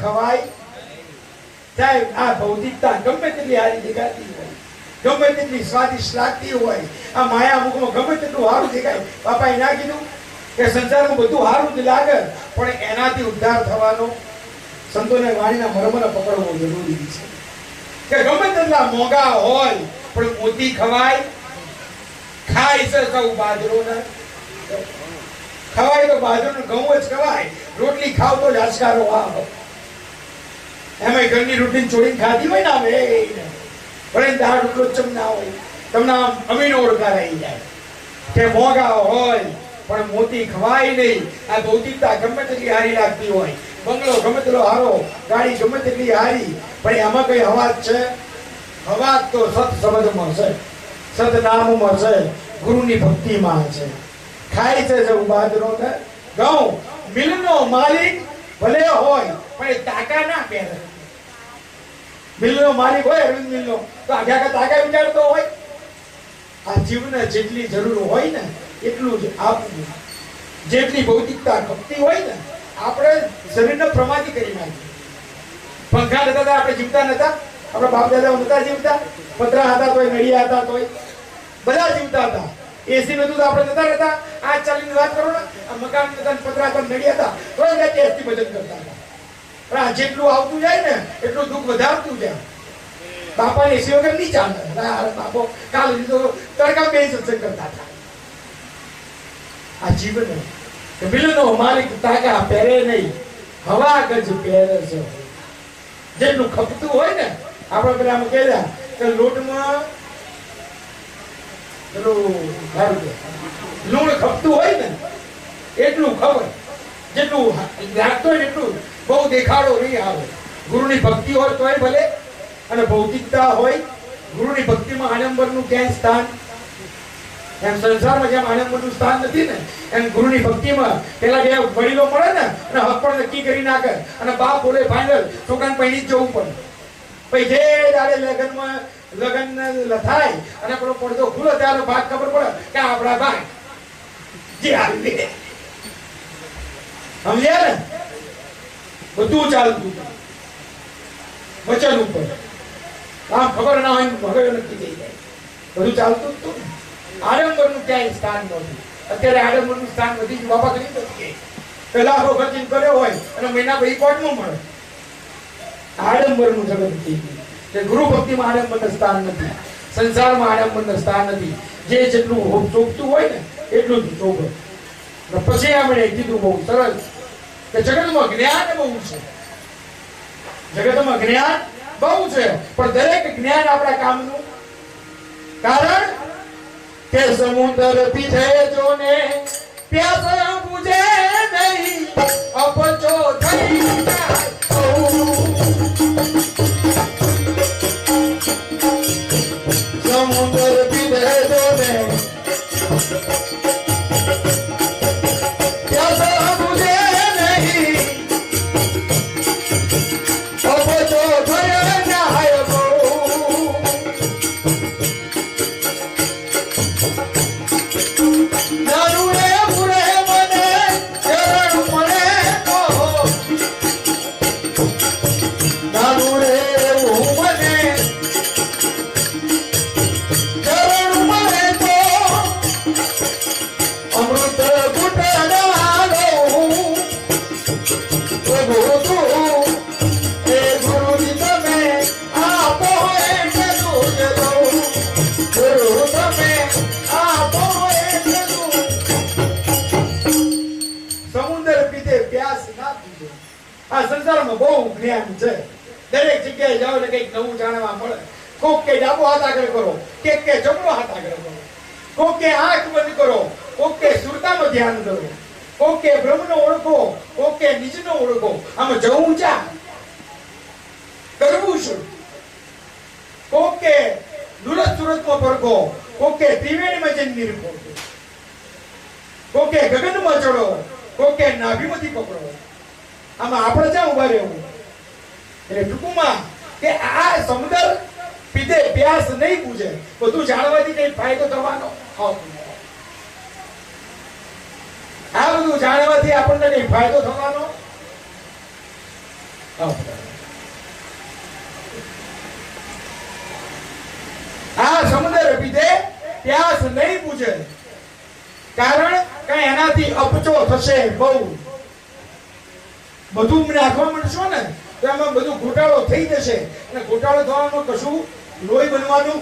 ખવાય. સાહેબ આ ભૌતિકતા ગમે તેટલી હારી દેખાતી હોય, ગમે તેટલી સ્વાદિષ્ટ લાગતી હોય, આ માયા મુખમાં ગમે તેટલું સારું દેખાય, બાપાએ ના કીધું કે સંસારમાં બધું સારું જ લાગે પણ એનાથી ઉદ્ધાર થવાનો સંતોને વાણીના મર્મને પકડવો જરૂરી છે કે ગમે તેટલા મોંઘા હોય પણ મોતી ખવાય. ખાય છે સૌ બાજરો ને ખવાય તો બાજરો ને ઘઉં જ ખવાય. રોટલી ખાવ તો જ આશકારો આવે. એમાં ઘરની રોટલી છોડીને ખાધી હોય ને આવે પણ દાળ રોટલો ચમ ના હોય તમને અમીનો ઓળખાર આવી જાય કે મોંઘા હોય પણ મોતી ખવાય નહીં. આ ભૌતિકતા ગમે તેટલી હારી લાગતી હોય, બંગલો ગમે તેટલો હારો, ગાડી ગમે તેટલી હારી, પણ એમાં કઈ હવાજ છે? હવાજ તો સત શબ્દમાં છે, સત નામમાં છે, ગુરુની ભક્તિમાં છે. ખાય છે જે બાજરો ને ઘઉં, મિલનો માલિક ભલે હોય પણ એ તાકા ના પહેરે. મિલનો માલિક હોય અરવિંદ મિલનો તો આખા તાકા વિચારતો હોય. આ જીવને જેટલી જરૂર હોય ને એટલું જ આપવું. જેટલી ભૌતિકતા ખપતી હોય ને આપણે શરીરને પ્રમાદી કરી નાખીએ. પંખા નતા હતા આપણે જીવતા નતા, આપણા બાપ દાદા નતા જીવતા, પતરા હતા તોય, નડિયા હતા તોય, બધા જીવતા હતા. એસી નતું તો આપણે નતા રહેતા. આ ચાલીની વાત કરો ને, આ મકાન નતા, પતરા હતા, નડિયા હતા તોય ને ટેસ્ટી ભજન કરતા હતા. પણ આ જેટલું આવતું જાય ને એટલું દુઃખ વધારતું જાય. બાપાને એસી વગર નહીં ચાલે. બાપો કાલ લીધો તડકા બે સત્સંગ કરતા હતા. આ જીવન કે મિલનો માલિક તાકા પહેરે નહીં, હવા ગજ પહેરે છે. જેટલું ખપતું હોય ને આપણે પેલા કહેતા કે લોટમાં લૂણ ખપતું હોય ને એટલું ખબર, જેટલું લાગતું હોય એટલું. બહુ દેખાડો નહીં આવે. ગુરુની ભક્તિ હોય તોય ભલે, અને ભૌતિકતા હોય. ગુરુની ભક્તિમાં આડંબરનું ક્યાંય સ્થાન, એમ સંસારમાં જેમ આડંબરનું સ્થાન નથી ને એમ ગુરુની ભક્તિમાં પેલા બે વડીલો મળે ને અને હક પણ નક્કી કરી નાખે અને બાપ બોલે ફાઇનલ છોકરાને પહેરી જ જવું પડે. પછી જે દાડે લગન થાય અને પેલો પડદો ખુલ્લો ત્યારે ભાગ ખબર પડે કે આપણા ભાઈ જે આવી સમજ્યા ને. બધું ચાલતું વચન ઉપર, આમ ખબર ના હોય મગજ નક્કી થઈ જાય. બધું ચાલતું જ હતું. આડંબરનું ક્યાંય સ્થાન નહોતું. અત્યારે આડંબરનું સ્થાન વધી ગયું. બાપા કરી શકીએ પેલા આખો ખર્ચીને કર્યો હોય અને મહિના પછી કોર્ટમાં મળે. આડંબરનું જગત થઈ ગયું કે ગુરુ ભક્તિમાં આડંબરનું સ્થાન નથી, સંસારમાં આડંબરનું સ્થાન નથી. જે જેટલું ચોખતું હોય ને એટલું જ ચોખે. પછી આપણે કીધું બહુ સરસ કે જગતમાં જ્ઞાન બહુ છે. જગતમાં જ્ઞાન બહુ છે પણ દરેક જ્ઞાન આપણા કામનું. કારણ કે સમુદ્ર પીઠે જોને પ્યાસ બુਝે નહીં, અપચો થઈ જાય. સમુદ્ર પીઠે જોને પ્યાસ બુਝે નહીં, અપચો થઈ જાય. સંસારમાં બહુ જ્ઞાન છે. દરેક જગ્યાએ જાઓ એટલે કઈક નવું જાણવા મળે. કોક કે ડાબો હાથ આગળ કરો, કે જમણો હાથ આગળ કરો, કોક કે આંખ બંધ કરો, કોક કે સુરતામાં ધ્યાન કરો, કોક કે બ્રહ્મનો ઓળખો, કોક કે નિજનો ઓળખો. આમાં જવું ચા કરવું શું? કોક કે દુરસ્ત સુરતમાં પરખો, કોક કે ત્રિવેણીમાં જઈને નિરખો, કોક કે ગગનમાં ચડો, કોક કે નાભીમાંથી પકડો. આમાં આપણે ક્યાં ઉભા રહેવું? એટલે ટૂંકમાં કે આ સમુદ્ર પીધે પ્યાસ નહીં પૂછે. બધું જાણવાથી કઈ ફાયદો થવાનો? આ બધું જાણવાથી આપણને કઈ ફાયદો થવાનો? આ સમુદ્ર પીધે પ્યાસ નહીં પૂછે, કારણ કે એનાથી અપચો થશે બહુ. બધું નાખવા માંડશો ને તો એમાં બધું ઘોટાળો થઈ જશે, અને ઘોટાળો થવામાં કશું લોહી બનવાનું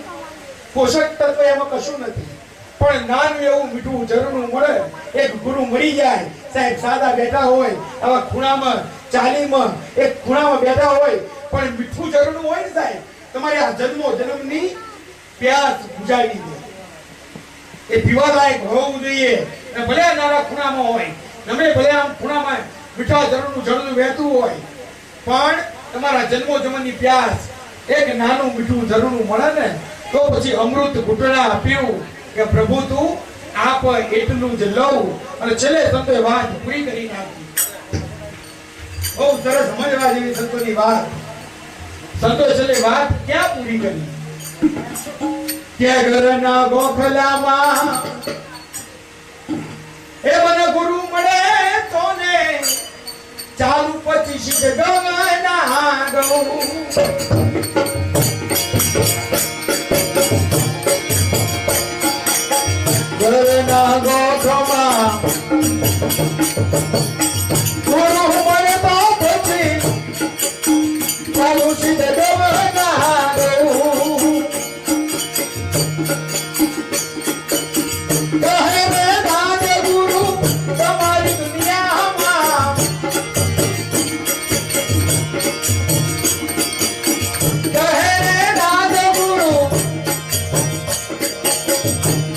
પોષક તત્વ એમાં કશું નથી. પણ નાનું એવું મીઠું ઝરણું મળે, એક ગુરુ મળી જાય, સાહેબ સાદા બેઠા હોય આવા ખૂણામાં ચાલીમાં એક ખૂણામાં બેઠા હોય, પણ મીઠું ઝરણું હોય ને સાહેબ, તમારે આ જન્મની પ્યાસ બુજાવી દે. એ પીવા લાયક હોવું જોઈએ, ને ભલે નાના ખૂણામાં હોય, નમે ભલે આમ ખૂણામાં મીઠા ઝરણું વહેતું હોય, પણ તમારા જન્મની પ્યાસ એક નાનું મીઠું ઝરણું મળે ને તો પછી અમૃત ઘૂંટણા પીવું કે પ્રભુ તું આપ એટલું જ લઉં. અને છેલ્લે સંતોએ વાત પૂરી કરી નાખી. બહુ સરસ સમજવા જેવી સંતોની વાત. સંતોએ છેલ્લે વાત ક્યાં પૂરી કરી કે ઘરના ગોખલામાં એ મને ગુરુ મળે તો ને ચાલુ 25 ગગના ગઉં. ઘરના ગોખમાં ગુરુ મળે તો પછી ચાલુ સીધે ગગના ગઉં. કહે રે દાદ ગુરુ તમારી દુનિયામાં, કહે રે દાદ ગુરુ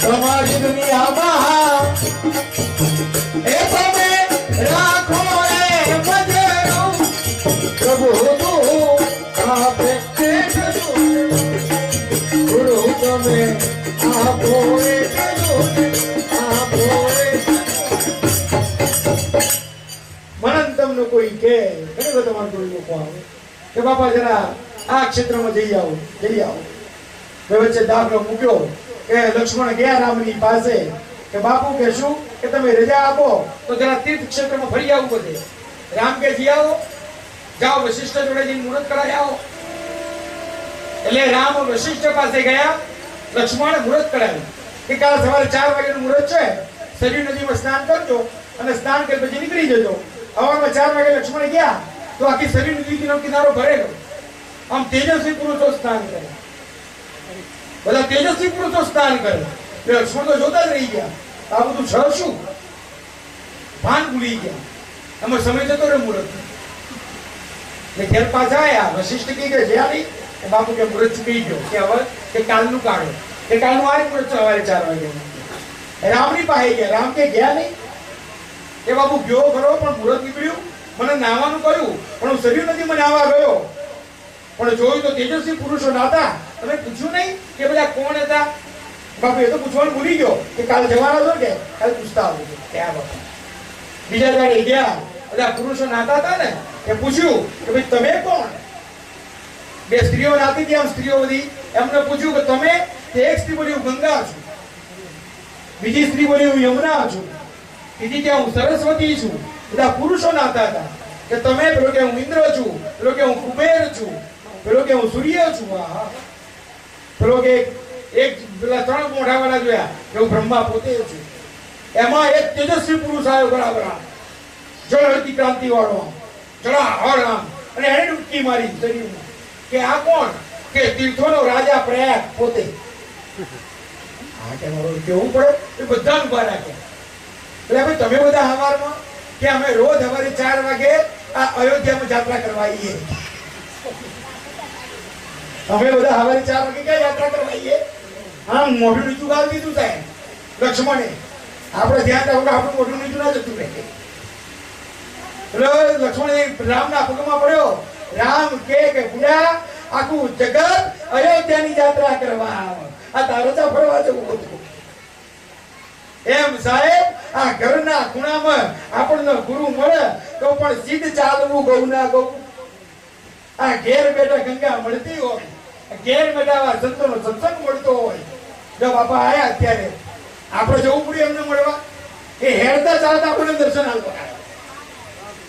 તમારી દુનિયામાં, એ તમે રાખો રે મજરું પ્રભુ તું આપે ગુરુ તમે આપો કોઈ કે ઘણી વખત અમારા ગુરુ લોકો આવે કે બાપા જરા આ ક્ષેત્રમાં જઈ આવો. વચ્ચે દાખલો મૂક્યો કે લક્ષ્મણ ગયા રામની પાસે કે બાપુ કે શું કે તમે રજા આપો તો જરા તીર્થ ક્ષેત્રમાં ફરી આવું બધે. રામ કે જી આવો, જાઓ વશિષ્ઠ જોડે જઈને મુહૂર્ત કરાવી આવો. એટલે રામ વશિષ્ઠ પાસે ગયા, લક્ષ્મણ મુહૂર્ત કરાવ્યું કે કાલ સવારે 4 વાગ્યાનું મુહૂર્ત છે, સરયુ નદીમાં સ્નાન કરજો અને સ્નાન કરી પછી નીકળી જજો. સવારમાં 4 વાગે લક્ષ્મણ ગયા તો આખી સરયુ નદીનો કિનારો ભરેલો. આમ તેજસ્વી પુરુષો સ્નાન કરે, બધા તેજસ્વી પુરુષો સ્નાન કરે. લક્ષ્મણ તો જોતા જ રહી ગયા, આ બધું છ શું ભાન ભૂલી ગયા. એમાં સમય જતો રહ્યો મુહૂર્ત. ઘેર પાછા આયા. વશિષ્ઠ કહે કે જ્યાં નહીં કે બાપુ કે મુહૂર્ત ચૂકી ગયો, કે હવે કે કાલનું કાઢો, કે કાલનું આ મુહૂર્ત સવારે 4 વાગે. રામની પાસે ગયા. રામ કે ગયા નહીં કે બાપુ ગયો ખરો, પણ મુહૂર્ત નીકળ્યું, મને નાવાનું કહ્યું, પણ હું સરયુ નદીમાં નાવા ગયો, પણ જોયું તો તેજસ્વી પુરુષો નાતા. તમે પૂછ્યું નહીં કે બધા કોણ હતા? બાપુ એ તો પૂછવાનું ભૂલી ગયો કે કાલે જવાના છો કે કાલે પૂછતા આવું કે આ બાપા. બીજા દાડે ગયા, બધા પુરુષો નાતા હતા ને, એ પૂછ્યું કે ભાઈ તમે કોણ? 2 સ્ત્રીઓ નાતી હતી, આમ સ્ત્રીઓ બધી. એમને પૂછ્યું કે તમે? એક સ્ત્રી બોલી હું ગંગા છું, બીજી સ્ત્રી બોલી હું યમુના છું, બીજી કે હું સરસ્વતી છું. બધા પુરુષો નાતા હતા કે તમે? પેલો કે હું ઇન્દ્ર છું, પેલો કે હું કુબેર છું, પેલો કે હું સૂર્ય છું, પેલો કે એક પેલા 3 મોઢા વાળા જોયા કે હું બ્રહ્મા પોતે છું. એમાં એક તેજસ્વી પુરુષ આવ્યો બરાબર, જળહળતી ક્રાંતિ વાળો, જળાહળ આમ, અને એને ડૂબકી મારી શરીરમાં. કે આ કોણ? કે તીર્થોનો રાજા પ્રયાગ પોતે. આ કે મારું કેવું પડે એ બધા ઉભા રાખ્યા. એટલે ભાઈ તમે બધા હવારમાં કે અમે રોજ સવારે 4 વાગે આ અયોધ્યામાં યાત્રા કરવા આવીએ. અમે બધા સવારે 4 વાગે ક્યાં યાત્રા કરવા આવીએ? આમ મોઢું નીચું ગાળી દીધું સાહેબ લક્ષ્મણે. આપણે ધ્યાન રાખવું કે આપણું મોઢું નીચું ના જતું રહે. એટલે લક્ષ્મણ રામના પગમાં પડ્યો. રામ કે બુડા આખું જગત અયોધ્યાની યાત્રા કરવા આવે, આ તારો તો ફરવા જવું હતું. એમ સાહેબ આ ઘરના ખૂણામાં આપણને ગુરુ મળે તો પણ સીધ ચાલવું ગૌ ના ગૌ. આ ઘેર બેઠા ગંગા મળતી હોય, ઘેર બેઠા સંતોનો સત્સંગ મળતો હોય. જો બાપા આયા અત્યારે આપણે જવું પડ્યું એમને મળવા, એ હેરતા ચાલતા આપણને દર્શન આપવા.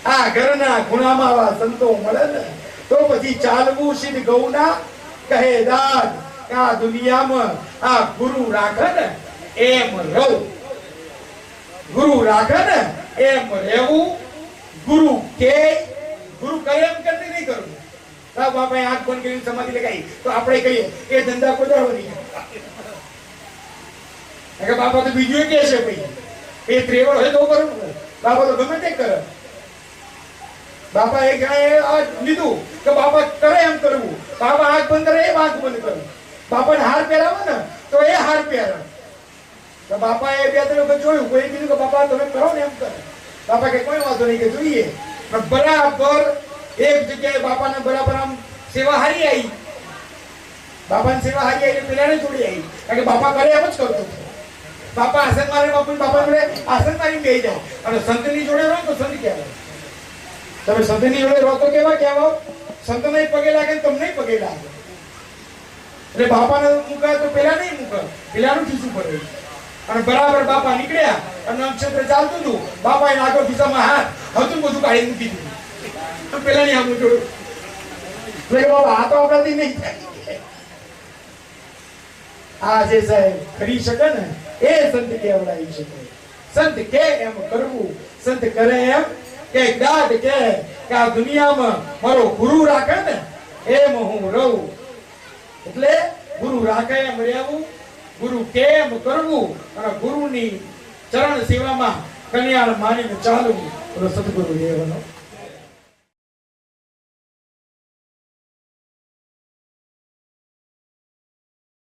આ ઘરના ખૂણામાં આવા સંતો મળે ને તો પછી ચાલવું સિદ્ધ ગૌના કહે દાદ. આ દુનિયામાં આ ગુરુ રાખે ને એમ રહું. ગુરુ રાખે ને એમ રહેવું. ગુરુ કે ગુરુ કરે એમ કરતી નહીં કરવું. બાપા આંખ બંધ કરીને સમાધિ લગાવી તો આપણે કહીએ એ ધંધા કોઈ દાડો નહીં. બાપા તો બીજું કે છે ભાઈ એ ત્રેવડ હોય તો કરું. બાપા તો ગમે તે કરે. બાપા એક જણાએ લીધું કે બાપા કરે એમ કરવું. બાપા આંખ બંધ કરે એ આંખ બંધ કરવું. બાપાને હાર પહેરાવે ને તો એ હાર પહેરાવે. તો બાપા એ બે ત્રણ વખત જોયું કોઈ કીધું કે બાપા તમે કરો ને એમ કરે. બાપા કે કોઈ વાંધો નહીં કે જોઈએ. પણ બરાબર એક જગ્યાએ બાપાને બરાબર આમ સેવા હારી આવી. બાપાની સેવા હારી આવી પેલાને જોડી આવી. કારણ કે બાપા કરે એમ જ કરતો હતો. બાપા આસન મારે બાપા જોડે આસન મારી બેસી જાય. અને સંતની જોડે રહો તો સંત કહેવાય. તમે સંતની જોડે રહો તો કેવા કહેવાય? સંતને પગે લાગે ને તમને પગે લાગે. એટલે બાપાને મૂકે તો પેલા નહીં મૂકે, પેલાનું ખીચું પડે. અને બરાબર બાપા નીકળ્યા અને નક્ષત્ર ચાલતું હતું. બાપાએ આગળ ખિસ્સામાં હાથ હતું બધું કાઢી મૂકી દીધું. પેલાની આમ જોડું બાબા આ તો આપણાથી નહીં થાય. આ જે સાહેબ કરી શકે ને એ સંત કહેવડાવી શકે. સંત કે એમ કરવું. સંત કરે એમ કે દાદ કે આ દુનિયામાં મારો ગુરુ રાખે ને એમ હું રહું. એટલે ગુરુ રાખે એમ રહેવું. ગુરુ કેમ કરવું અને ગુરુની ચરણ સેવામાં કલ્યાણ માનીને ચાલવું. સદગુરુ દેવનો